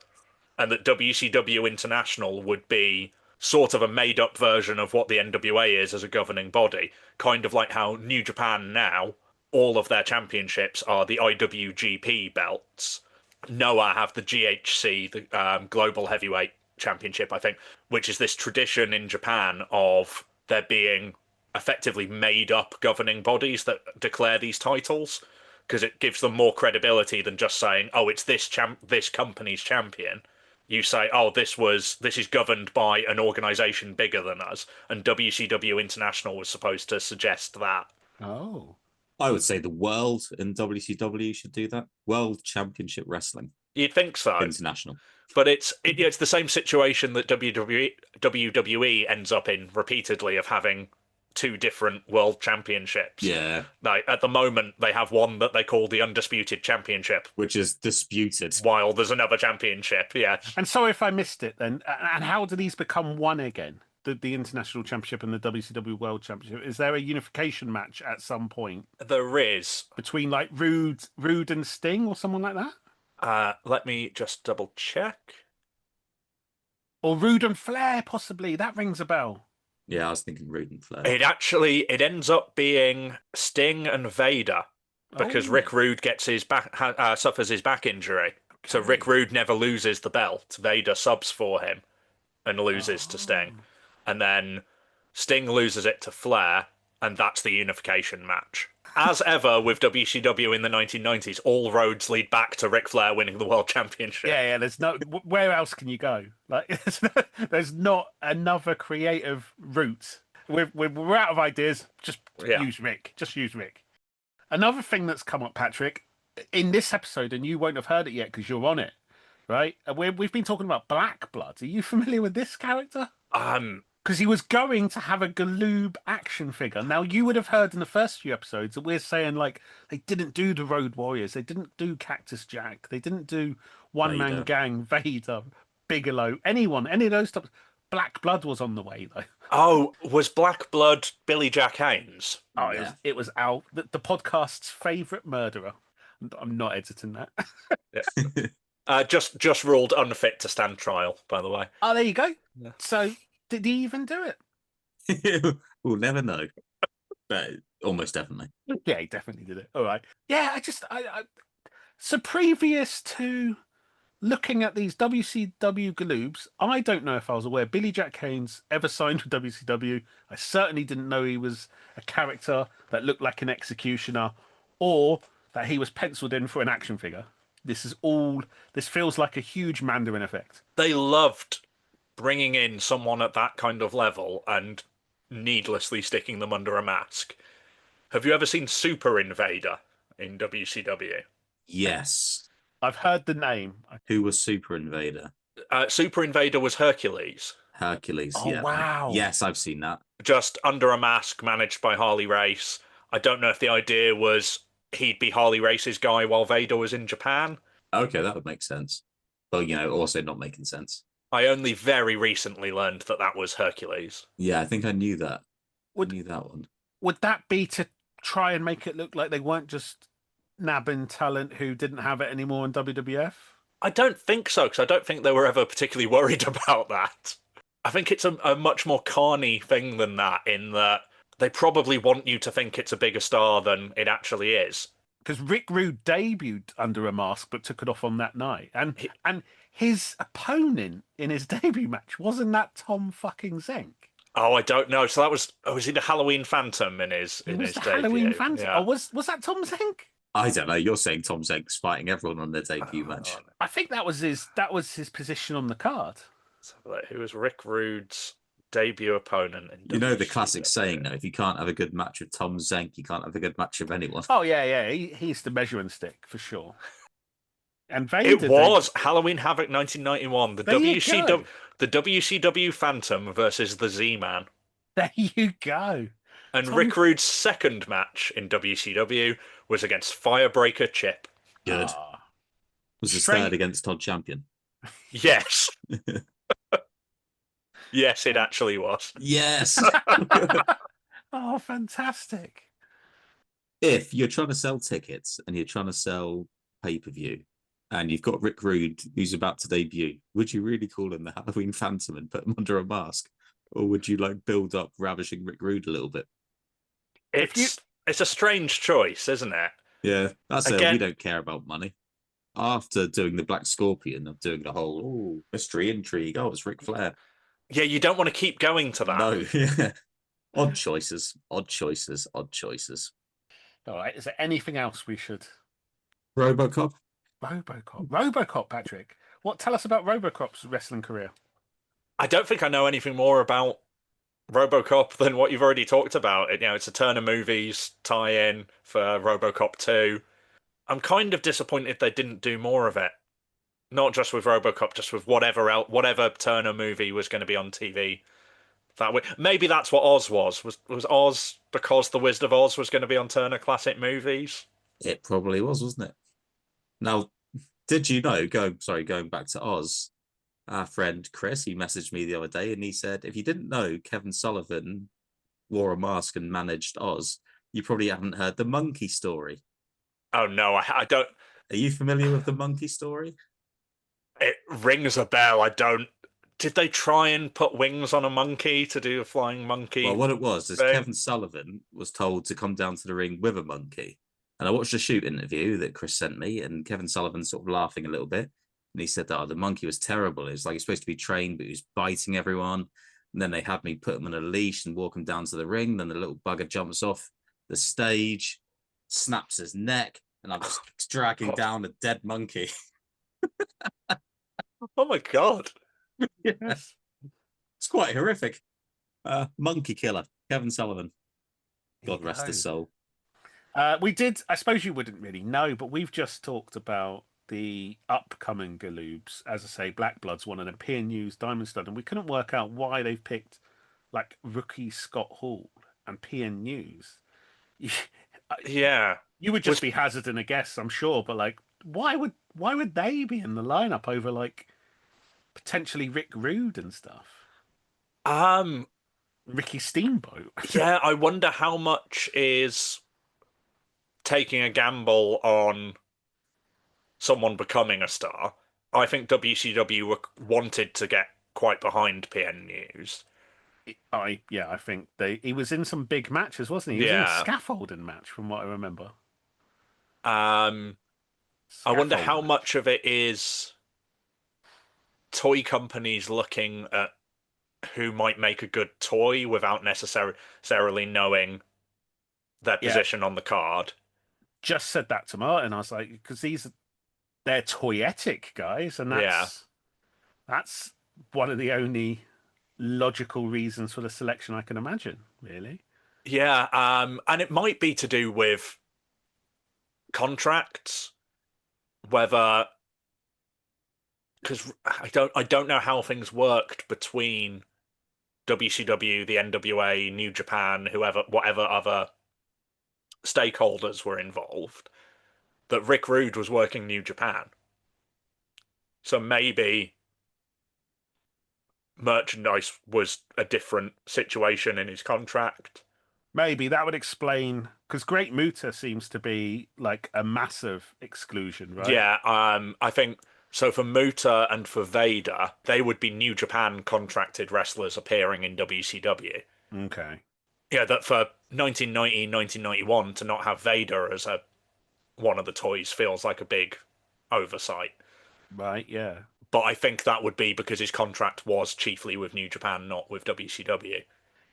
And that WCW International would be sort of a made-up version of what the NWA is as a governing body. Kind of like how New Japan now, all of their championships are the IWGP belts. Noah have the GHC, the Global Heavyweight Championship, I think, which is this tradition in Japan of there being effectively made-up governing bodies that declare these titles, because it gives them more credibility than just saying, oh, it's this company's champion. You say, oh, this is governed by an organization bigger than us, and WCW International was supposed to suggest that. Oh. I would say the world and WCW should do that. World Championship Wrestling You'd think so. International. But it's the same situation that WWE ends up in repeatedly, of having two different world championships. Yeah. Like, at the moment, they have one that they call the Undisputed Championship, Which is disputed. while there's another championship. Yeah. And sorry if I missed it then. And how do these become one again? The International Championship and the WCW World Championship. Is there a unification match at some point There is. between like Rude and Sting or someone like that? Let me just double check. Or Rude and Flair, possibly. That rings a bell. Yeah, I was thinking Rude and Flair. It ends up being Sting and Vader, because Oh. Rick Rude gets his suffers his back injury. So Rick Rude never loses the belt. Vader subs for him and loses to Sting. And then Sting loses it to Flair, and that's the unification match. As ever with WCW in the 1990s, all roads lead back to Ric Flair winning the World Championship. Yeah, there's no. Where else can you go? Like, there's not another creative route. We're out of ideas. Just use Rick. Just use Rick. Another thing that's come up, Patrick, in this episode, and you won't have heard it yet because you're on it, right? We've been talking about Black Blood. Are you familiar with this character? Because he was going to have a Galoob action figure. Now, you would have heard in the first few episodes that we're saying, like, they didn't do the Road Warriors. They didn't do Cactus Jack. They didn't do One Man Vader. Gang, Vader, Bigelow, any of those stuff. Black Blood was on the way, though. Oh, was Black Blood Billy Jack Haynes? Oh, Yeah. it was Al, the podcast's favourite murderer. I'm not editing that. Just ruled unfit to stand trial, by the way. Oh, there you go. Yeah. So, did he even do it? We'll never know. But almost definitely. Yeah, he definitely did it. All right. Yeah, so previous to looking at these WCW Galoobs, I don't know if I was aware Billy Jack Haynes ever signed with WCW. I certainly didn't know he was a character that looked like an executioner, or that he was penciled in for an action figure. This feels like a huge Mandarin effect. They loved bringing in someone at that kind of level and needlessly sticking them under a mask. Have you ever seen Super Invader in WCW? Yes. I've heard the name. Who was Super Invader? Super Invader was Hercules, Hercules. Oh, yeah. wow. Yes, I've seen that. just under a mask, managed by Harley Race. I don't know if the idea was he'd be Harley Race's guy while Vader was in Japan. Okay, that would make sense. But, also not making sense. I only very recently learned that that was Hercules. Yeah, I think I knew that. Would- I knew that one. Would that be to try and make it look like they weren't just nabbing talent who didn't have it anymore in WWF? I don't think so, because I don't think they were ever particularly worried about that. I think it's a much more carny thing than that, in that they probably want you to think it's a bigger star than it actually is. Because Rick Rude debuted under a mask but took it off on that night. And his opponent in his debut match, wasn't that Tom fucking Zenk? Oh, I don't know. So that was he the Halloween Phantom in his It was the debut? Halloween Phantom. Yeah. Oh, was that Tom Zenk? I don't know. You're saying Tom Zenk's fighting everyone on their debut match. I think that was his position on the card. Let's have a look. Who was Rick Rude's debut opponent in You know the WCW? classic saying, though, if you can't have a good match with Tom Zenk, you can't have a good match with anyone. Oh yeah, he's the measuring stick for sure. And Vader, It was Halloween Havoc 1991. There you go. The WCW Phantom versus the Z-Man. There you go. And Rick Rude's second match in WCW was against Firebreaker Chip. Good. Was his third against Todd Champion? Yes. Yes, it actually was. Yes. Oh, fantastic. If you're trying to sell tickets and you're trying to sell pay-per-view and you've got Rick Rude who's about to debut, would you really call him the Halloween Phantom and put him under a mask? Or would you like build up Ravishing Rick Rude a little bit? It's a strange choice, isn't it? Yeah, that's it. Again- We don't care about money. After doing the Black Scorpion, of doing the whole mystery intrigue, it's Ric Flair. Yeah, you don't want to keep going to that. No, yeah. Odd choices, odd choices, odd choices. All right, is there anything else we should... RoboCop? RoboCop, Patrick. Tell us about RoboCop's wrestling career. I don't think I know anything more about RoboCop than what you've already talked about. It's a Turner Movies tie-in for RoboCop 2. I'm kind of disappointed they didn't do more of it. Not just with RoboCop, just with whatever Turner movie was going to be on TV that way. Maybe that's what Oz was. Was Oz because The Wizard of Oz was going to be on Turner Classic Movies? It probably was, wasn't it? Now, did you know, going back to Oz, our friend Chris, he messaged me the other day and he said, if you didn't know Kevin Sullivan wore a mask and managed Oz, you probably haven't heard the monkey story. Oh, no, I don't. Are you familiar with the monkey story? It rings a bell. I don't. Did they try and put wings on a monkey to do a flying monkey? Well, what it was is thing? Kevin Sullivan was told to come down to the ring with a monkey. And I watched a shoot interview that Chris sent me, and Kevin Sullivan sort of laughing a little bit. And he said that the monkey was terrible. It was like he's supposed to be trained, but he was biting everyone. And then they had me put him on a leash and walk him down to the ring. Then the little bugger jumps off the stage, snaps his neck, and I'm just dragging down a dead monkey. Oh my God. Yes. It's quite horrific. Monkey killer, Kevin Sullivan. God rest his soul. We did, I suppose you wouldn't really know, but we've just talked about the upcoming Galoobs. As I say, Black Blood's one of them, PNU's Diamond Stud, and we couldn't work out why they've picked like rookie Scott Hall and PNU's. Yeah. You would just be hazarding a guess, I'm sure, but like, why would they be in the lineup over like potentially Rick Rude and stuff? Ricky Steamboat. Yeah, I wonder how much is taking a gamble on someone becoming a star. I think WCW wanted to get quite behind PN News. I think he was in some big matches, wasn't he? He was in a scaffolding match, from what I remember. I wonder how much of it is toy companies looking at who might make a good toy without necessarily knowing their position on the card. Just said that to Martin. I was like, because they're toyetic guys, and that's one of the only logical reasons for the selection I can imagine, really. Yeah, and it might be to do with contracts, whether, because I don't know how things worked between WCW, the NWA, New Japan, whatever other stakeholders were involved, that Rick Rude was working New Japan. So maybe merchandise was a different situation in his contract. Maybe that would explain, because Great Muta seems to be like a massive exclusion, right? Yeah, I think so. For Muta and for Vader, they would be New Japan contracted wrestlers appearing in WCW. Okay. Yeah, that for 1990, 1991 to not have Vader as one of the toys feels like a big oversight. Right, yeah. But I think that would be because his contract was chiefly with New Japan, not with WCW.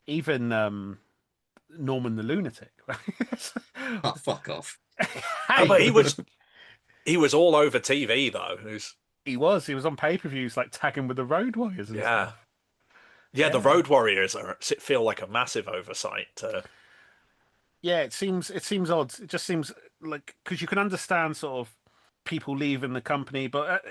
Even Norman the Lunatic. Oh, fuck off. Hey, But he was all over TV though. he was on pay-per-views like tagging with the Road Warriors and Yeah. stuff. Yeah, the Yeah. Road Warriors feel like a massive oversight. Yeah, it seems odd. It just seems like because you can understand sort of people leaving the company, but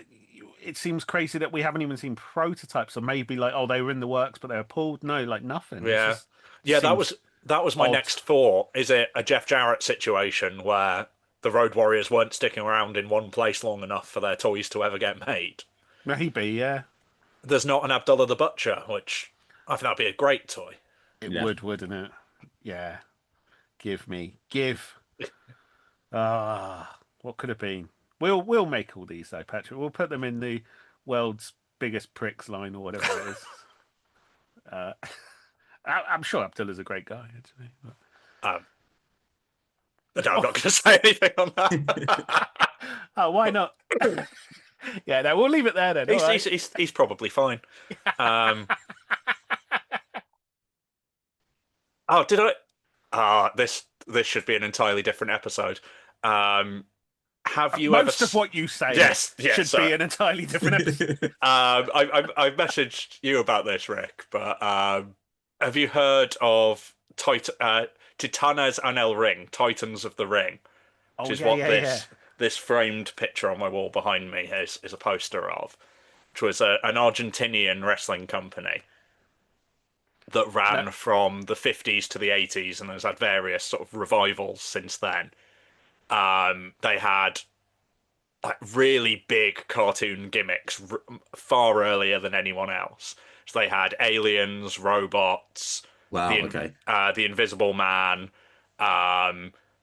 it seems crazy that we haven't even seen prototypes. Or maybe like, oh, they were in the works, but they were pulled. No, like nothing. It's Yeah, just yeah, seems that was my odd. next thought. Is it a Jeff Jarrett situation where the Road Warriors weren't sticking around in one place long enough for their toys to ever get made? Maybe, yeah, There's not an Abdullah the Butcher, which I think that'd be a great toy. it Yeah. would, wouldn't it? Yeah, give. Ah, what could have been? We'll make all these though, Patrick. We'll put them in the world's biggest pricks line or whatever it is. Uh, I'm sure Abdullah's a great guy, actually. Um, no, I'm not going to say anything on that. Oh, why not? Yeah, no, we'll leave it there then. he's, All right. he's probably fine. Oh, did I? This should be an entirely different episode. Have you Most ever? of what you say Yes, should sorry. be an entirely different episode. I messaged you about this, Rick, but have you heard of Titanes and El Ring, Titans of the Ring? Oh, Which is yeah, what yeah. this framed picture on my wall behind me is a poster of, which was an Argentinian wrestling company that ran No. from the 50s to the 80s and has had various sort of revivals since then. They had like really big cartoon gimmicks far earlier than anyone else. So they had aliens, robots, Wow. the Okay. the Invisible Man.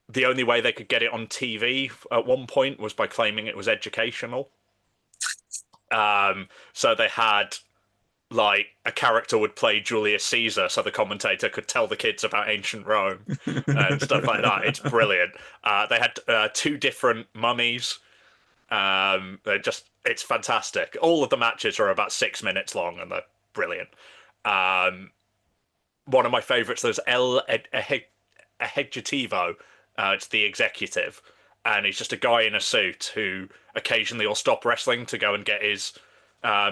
The only way they could get it on TV at one point was by claiming it was educational. So they had like a character would play Julius Caesar, so the commentator could tell the kids about ancient Rome and stuff like that. It's brilliant. They had two different mummies. It's fantastic. All of the matches are about 6 minutes long, and they're brilliant. One of my favorites, there's El Ejecutivo. It's the executive, and he's just a guy in a suit who occasionally will stop wrestling to go and get his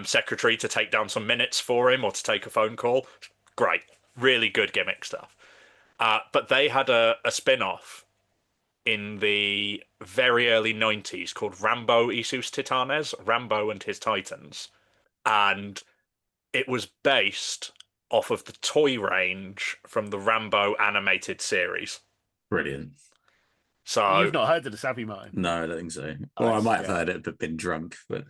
secretary to take down some minutes for him or to take a phone call. Great, really good gimmick stuff. But they had a spin-off in the very early 90s called Rambo y sus Titanes, Rambo and his Titans. And it was based off of the toy range from the Rambo animated series. Brilliant. So You've not heard of this, have you, Martin? No, I don't think so. Well, I might have heard it, but been drunk. But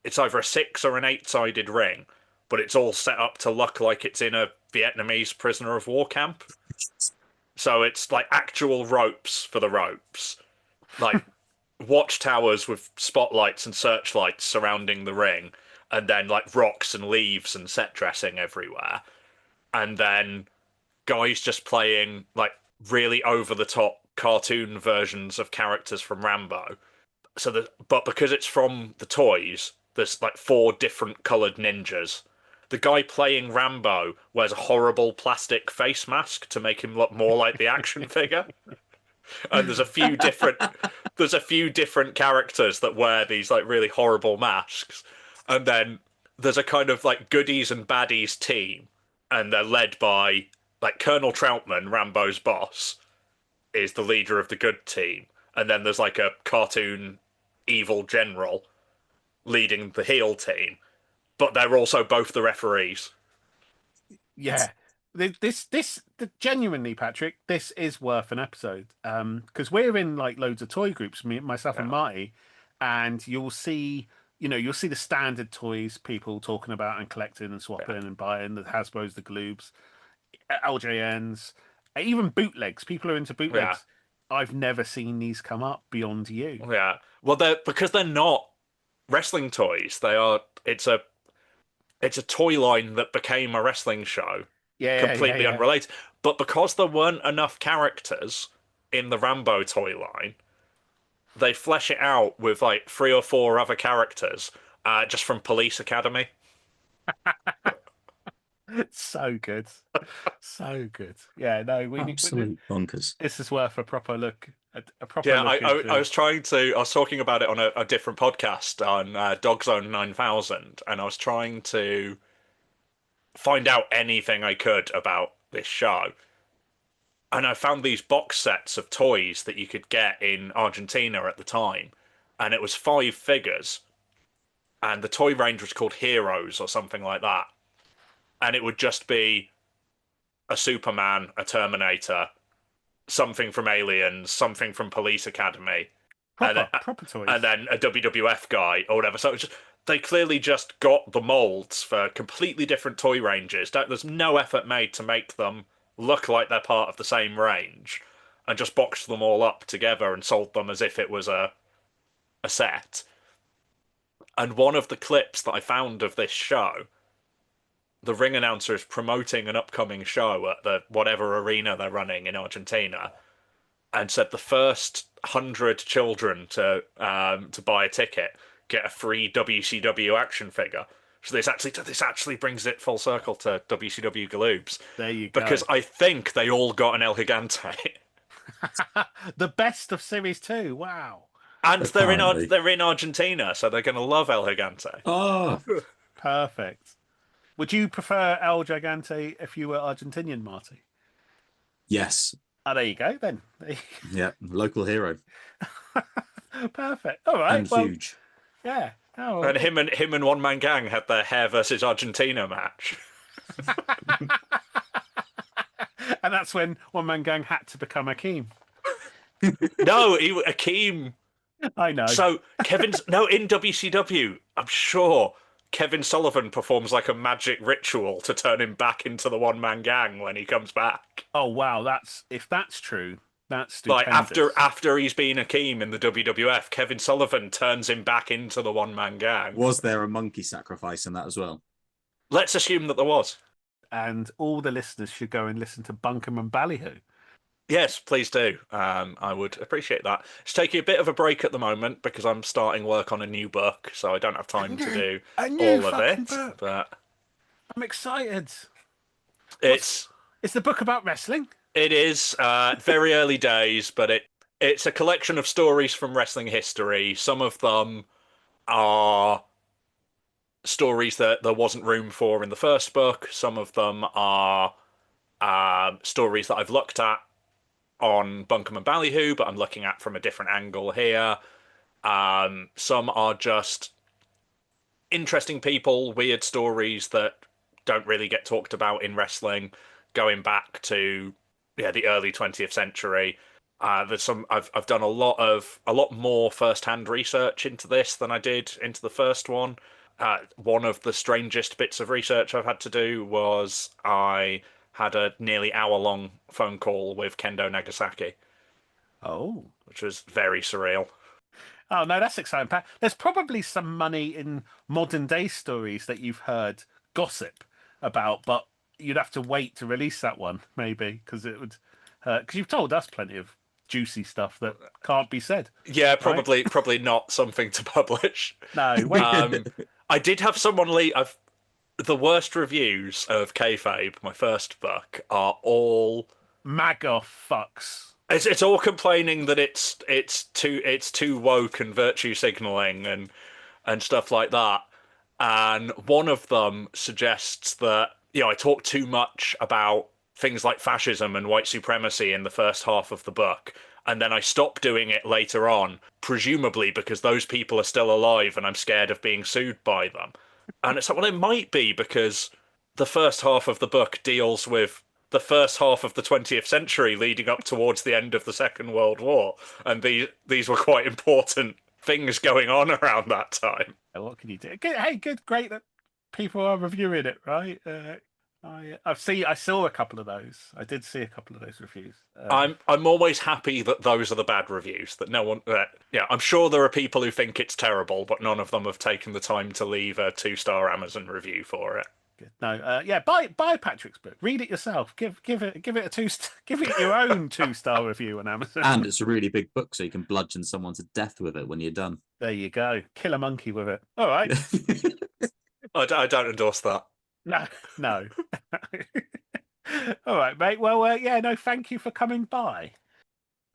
it's either a 6 or an 8-sided ring, but it's all set up to look like it's in a Vietnamese prisoner of war camp. So it's like actual ropes for the ropes, like watchtowers with spotlights and searchlights surrounding the ring, and then like rocks and leaves and set dressing everywhere. And then guys just playing like really over the top cartoon versions of characters from Rambo. But because it's from the toys, there's like 4 different coloured ninjas. The guy playing Rambo wears a horrible plastic face mask to make him look more like the action figure. And there's a few different characters that wear these like really horrible masks. And then there's a kind of like goodies and baddies team, and they're led by like Colonel Troutman, Rambo's boss, is the leader of the good team. And then there's like a cartoon evil general leading the heel team, but they're also both the referees. Yeah. Genuinely, Patrick, this is worth an episode. Because we're in like loads of toy groups, myself and Marty, and you'll see the standard toys people talking about and collecting and swapping and buying, the Hasbro's, the Galoobs, LJNs, even bootlegs. People are into bootlegs. I've never seen these come up beyond you. Yeah. Well, because they're not wrestling toys. It's a toy line that became a wrestling show. Completely unrelated. But because there weren't enough characters in the Rambo toy line, they flesh it out with like 3 or 4 other characters just from Police Academy. So good. So good. Yeah, no, absolute bonkers. this is worth a proper look. A proper Yeah, look I into... was trying to. I was talking about it on a different podcast on Dog Zone 9000, and I was trying to find out anything I could about this show. And I found these box sets of toys that you could get in Argentina at the time, and it was 5 figures, and the toy range was called Heroes or something like that, and it would just be a Superman, a Terminator, something from Aliens, something from Police Academy, Proper toys. and then a WWF guy or whatever. So it was just, they clearly just got the molds for completely different toy ranges. There's no effort made to make them look like they're part of the same range, and just boxed them all up together and sold them as if it was a set. And one of the clips that I found of this show, the ring announcer is promoting an upcoming show at the whatever arena they're running in Argentina, and said the first 100 children to buy a ticket get a free WCW action figure. So this actually brings it full circle to WCW Galoobs. There you go. Because I think they all got an El Gigante. The best of Series 2. Wow. And Apparently. they're in Argentina, so they're going to love El Gigante. Oh, Perfect. Would you prefer El Gigante if you were Argentinian, Marty? yes. Oh, there you go then. Yeah, local hero. Perfect. All right. And well, huge. Yeah. Oh, And him and One Man Gang had their Hair versus Argentina match. and that's when One Man Gang had to become Akeem. No, Akeem. I know. So in WCW, I'm sure Kevin Sullivan performs like a magic ritual to turn him back into the One Man Gang when he comes back. Oh wow, if that's true, that's Like stupendous. after he's been Akeem in the WWF, Kevin Sullivan turns him back into the One Man Gang. Was there a monkey sacrifice in that as well? Let's assume that there was. And all the listeners should go and listen to Bunkum and Ballyhoo. Yes, please do. I would appreciate that. It's taking a bit of a break at the moment because I'm starting work on a new book, so I don't have time to do all of it. Book. But I'm excited. it's the book about wrestling? It is very early days, but it's a collection of stories from wrestling history. Some of them are stories that there wasn't room for in the first book. Some of them are stories that I've looked at on Bunkum and Ballyhoo, but I'm looking at from a different angle here. Some are just interesting people, weird stories that don't really get talked about in wrestling, going back to the early 20th century. There's some I've done a lot more first-hand research into this than I did into the first one. One of the strangest bits of research I've had to do was I had a nearly hour-long phone call with Kendo Nagasaki. Oh. Which was very surreal. Oh, no, that's exciting, Pat. There's probably some money in modern-day stories that you've heard gossip about, but you'd have to wait to release that one, maybe, because it would... Because you've told us plenty of juicy stuff that can't be said. Yeah, probably not something to publish. No, wait. I did have someone leave... The worst reviews of Kayfabe, my first book, are all MAGA fucks. It's all complaining that it's too woke and virtue signaling and stuff like that. And one of them suggests that I talk too much about things like fascism and white supremacy in the first half of the book, and then I stop doing it later on, presumably because those people are still alive and I'm scared of being sued by them. And it's like, well, it might be because the first half of the book deals with the first half of the 20th century leading up towards the end of the Second World War. And these were quite important things going on around that time. What can you do? Hey, great that people are reviewing it, right? I saw a couple of those. I did see a couple of those reviews. I'm always happy that those are the bad reviews. That no one, I'm sure there are people who think it's terrible, but none of them have taken the time to leave a 2-star Amazon review for it. Good. No, buy Patrick's book. Read it yourself. Give it a 2-star. Give it your own 2-star review on Amazon. And it's a really big book, so you can bludgeon someone to death with it when you're done. There you go. Kill a monkey with it. All right. I don't endorse that. No. All right, mate. Well, no, thank you for coming by.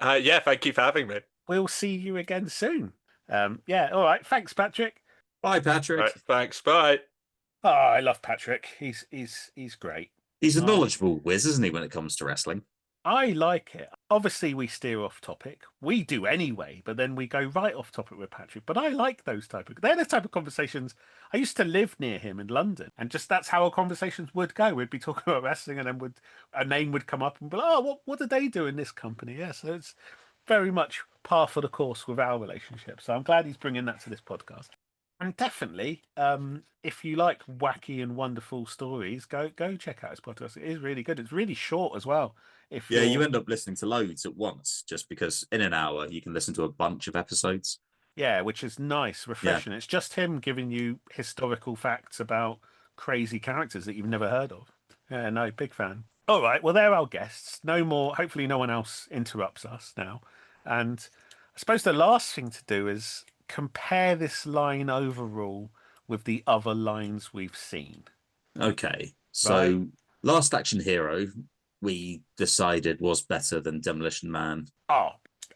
Yeah, thank you for having me. We'll see you again soon. Yeah, all right. Thanks, Patrick. Bye, Patrick. Right, thanks. Bye. Oh, I love Patrick. He's great. He's a Oh. knowledgeable whiz, isn't he, when it comes to wrestling? I like it. Obviously, we steer off topic. We do anyway, but then we go right off topic with Patrick. But I like those they're the type of conversations. I used to live near him in London, and just that's how our conversations would go. We'd be talking about wrestling, and then a name would come up, and be like, "Oh, what do they do in this company?" Yeah, so it's very much par for the course with our relationship. So I'm glad he's bringing that to this podcast. And definitely, if you like wacky and wonderful stories, go check out his podcast. It is really good. It's really short as well. Yeah, you end up listening to loads at once, just because in an hour you can listen to a bunch of episodes. Yeah, which is nice, refreshing. It's just him giving you historical facts about crazy characters that you've never heard of. Yeah, no, big fan. All right, well, they're our guests. No more. Hopefully, no one else interrupts us now. And I suppose the last thing to do is compare this line overall with the other lines we've seen. Okay, so Right. Last Action Hero, we decided was better than Demolition Man. Oh,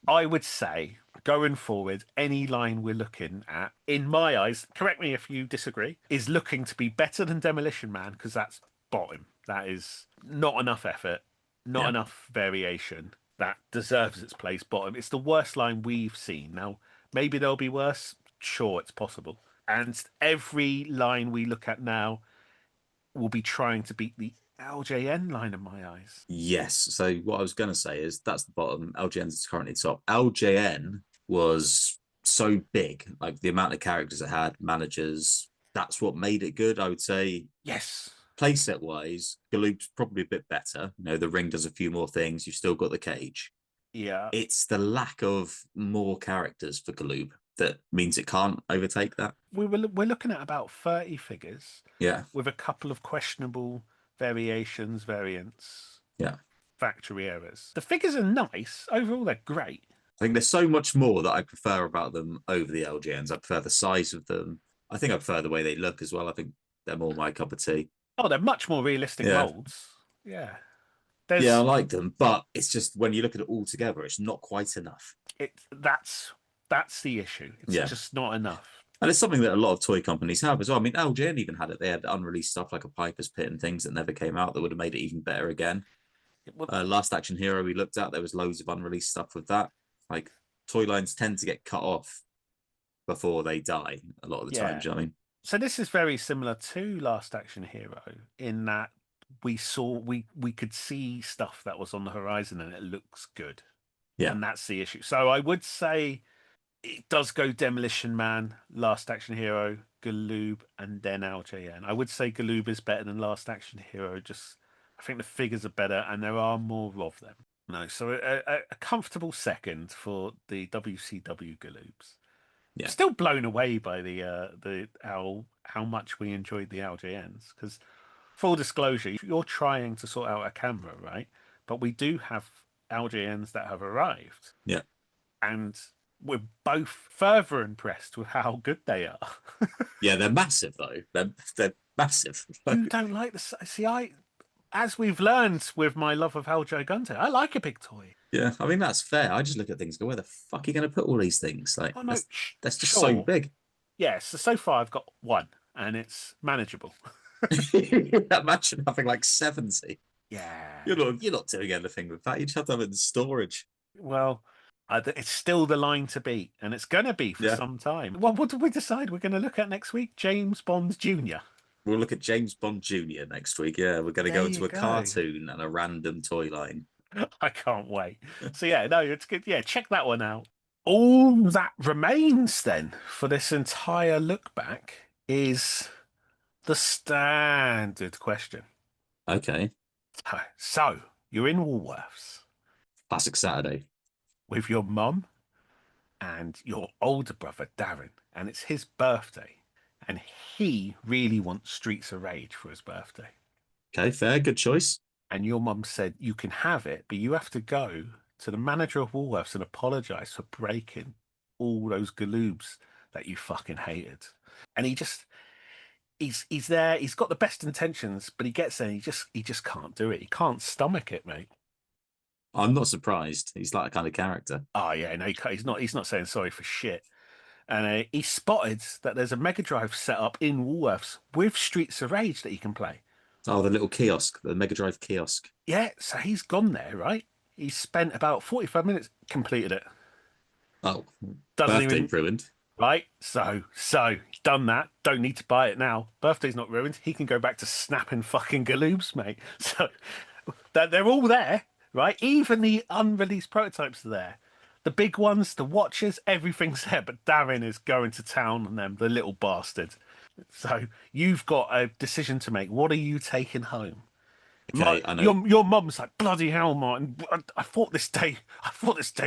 I would say going forward, any line we're looking at, in my eyes, correct me if you disagree, is looking to be better than Demolition Man because that's bottom. That is not enough effort, not enough variation. That deserves its place bottom. It's the worst line we've seen. Now, maybe there'll be worse. Sure, it's possible. And every line we look at now will be trying to beat the LJN line in my eyes. Yes, so what I was going to say is that's the bottom. LJN's currently top. LJN was so big, like the amount of characters it had, managers, that's what made it good, I would say. Yes. Playset wise, Galoob's probably a bit better. You know, the ring does a few more things. You've still got the cage. Yeah. It's the lack of more characters for Galoob that means it can't overtake that. We're looking at about 30 figures. Yeah. With a couple of questionable variants. Yeah. Factory errors. The figures are nice. Overall, they're great. I think there's so much more that I prefer about them over the LGNs. I prefer the size of them. I think I prefer the way they look as well. I think they're more my cup of tea. Oh, they're much more realistic molds. Yeah. Yeah, I like them, but it's just when you look at it all together, it's not quite enough. That's the issue. It's just not enough. And it's something that a lot of toy companies have as well. I mean, LJN even had it. They had unreleased stuff like a Piper's Pit and things that never came out that would have made it even better again. Last Action Hero we looked at, there was loads of unreleased stuff with that. Like, toy lines tend to get cut off before they die a lot of the time. Do you know what I mean? So this is very similar to Last Action Hero in that we could see stuff that was on the horizon and it looks good. Yeah. And that's the issue. So I would say it does go Demolition Man, Last Action Hero, Galoob, and then LJN. I would say Galoob is better than Last Action Hero. Just, I think the figures are better and there are more of them. No, so a comfortable second for the WCW Galoobs. Yeah. Still blown away by the how much we enjoyed the LJNs because, full disclosure, you're trying to sort out a camera, right? But we do have LJNs that have arrived. Yeah. And we're both further impressed with how good they are. Yeah, they're massive though. They're massive. You don't like the see. As we've learned with my love of Hal Gigante, I like a big toy. Yeah, I mean that's fair. I just look at things and go, where the fuck are you going to put all these things? Like, that's just so big. Yeah, so far I've got one, and it's manageable. Imagine having like 70. Yeah, you're not doing anything with that. You just have to have it in storage. Well, it's still the line to beat, and it's going to be for some time. Well, what did we decide we're going to look at next week? James Bond Jr. We'll look at James Bond Jr. next week. Yeah, we're going to go into a cartoon and a random toy line. I can't wait. So yeah, no, it's good. Yeah, check that one out. All that remains then for this entire look back is the standard question. Okay. So you're in Woolworths. Classic Saturday. With your mum and your older brother, Darren, and it's his birthday. And he really wants Streets of Rage for his birthday. Okay, fair. Good choice. And your mum said, you can have it, but you have to go to the manager of Woolworths and apologise for breaking all those Galoobs that you fucking hated. And he's there, he's got the best intentions, but he gets there and he just can't do it. He can't stomach it, mate. I'm not surprised. He's like a kind of character. Oh yeah, no, he's not saying sorry for shit. And he spotted that there's a Mega Drive set up in Woolworths with Streets of Rage that he can play. Oh, the little kiosk, the Mega Drive kiosk. Yeah, so he's gone there, right? He's spent about 45 minutes, completed it. Oh, Doesn't birthday even ruined. right. So he's done that. Don't need to buy it now. Birthday's not ruined. He can go back to snapping fucking galoobs, mate. So they're all there, right? Even the unreleased prototypes are there. The big ones, the watches, everything's there. But Darren is going to town on them, the little bastard. So you've got a decision to make. What are you taking home? Okay, I know. Your mum's like, bloody hell, Martin. I thought this day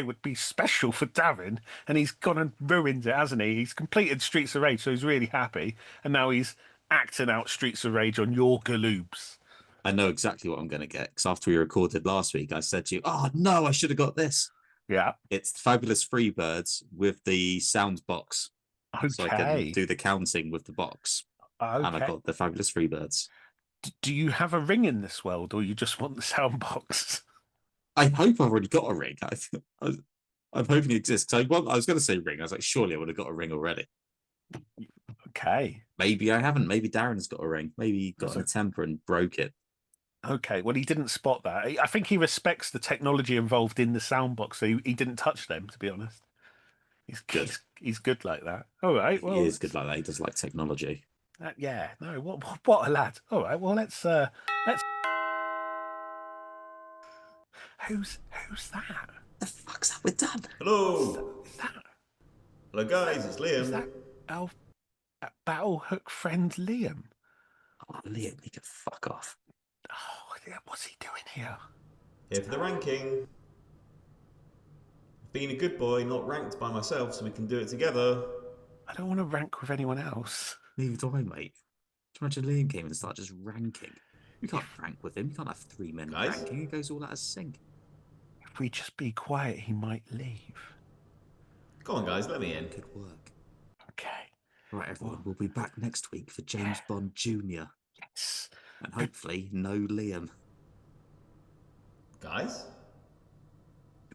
would be special for Darren, and he's gone and ruined it, hasn't he? He's completed Streets of Rage, so he's really happy, and now he's acting out Streets of Rage on your galoobs. I know exactly what I'm going to get, because after we recorded last week, I said to you, "Oh no, I should have got this." Yeah. It's Fabulous Freebirds with the sound box, so I can Okay. do the counting with the box. And I Okay. got the Fabulous Freebirds. Do you have a ring in this world, or you just want the sound box? I hope I've already got a ring. I'm hoping it exists. I was going to say ring. I was like, surely I would have got a ring already. Okay. Maybe I haven't. Maybe Darren's got a ring. Maybe he got in a temper and broke it. Okay. Well, he didn't spot that. I think he respects the technology involved in the sound box, so he didn't touch them, to be honest. He's Good. He's good like that. All right. Well, He is good like that. He does like technology. Yeah. No. What a lad. All right. Well, let's. Who's that? The fuck's that with Dan? Hello. Is that Hello, guys. It's Liam. is that our battle hook friend Liam? Oh, Liam, he can fuck off. Oh, yeah, what's he doing here? Here for the ranking. Being a good boy, not ranked by myself, so we can do it together. I don't want to rank with anyone else. Neither do I, mate. Do you imagine Liam came and started just ranking? We can't rank with him. We can't have 3 men Guys? ranking. He goes all out of sync. If we just be quiet, he might leave. Come on, guys. Let me in. Good work. Okay. Right, everyone. We'll be back next week for James Bond Jr. Yes. And hopefully no Liam. Guys?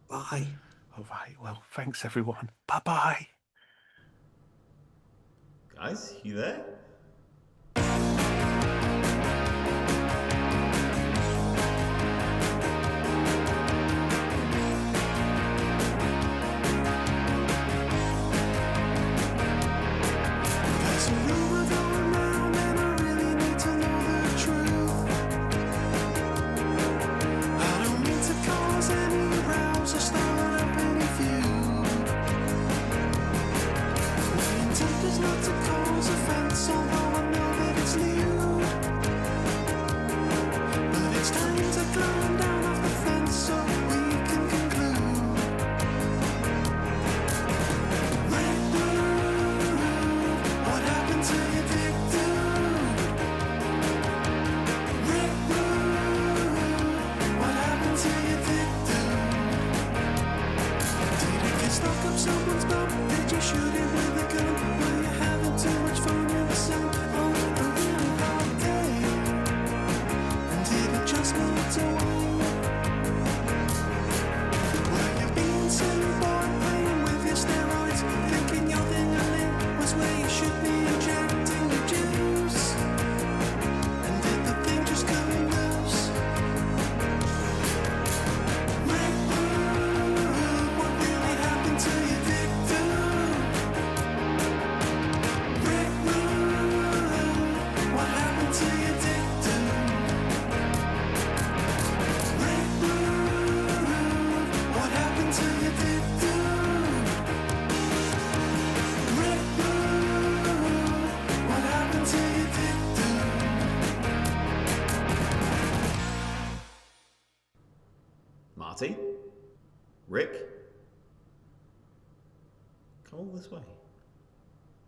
Bye. All right. Well, thanks everyone. Bye-bye. Guys, you there? There's a rumor going round and I really need to know the truth. I don't mean to cause any rows or start up any feud. My intent is not to cause offense, although I know that it's lewd. But it's time to climb down off the fence so we can conclude. Red Blue, what happened to your dick, dude? Red Blue, what happened to your dick, dude? Did it get stuck up someone's butt? Did you shoot it with a gun? Were you having too much fun in the sun on a really hot day? And did it just melt away? Were you being silly boy, playing with your steroids, thinking your ding-a-ling was where you should be injecting your juice? And did the thing just come loose? Red Blue, what really happened to your dick, dude? Red Blue, what happened to your dick, dude? Red Blue, what happened to your dick, dude? Red Blue, what happened to your dick, dude? Marty? Rick? Come all this way.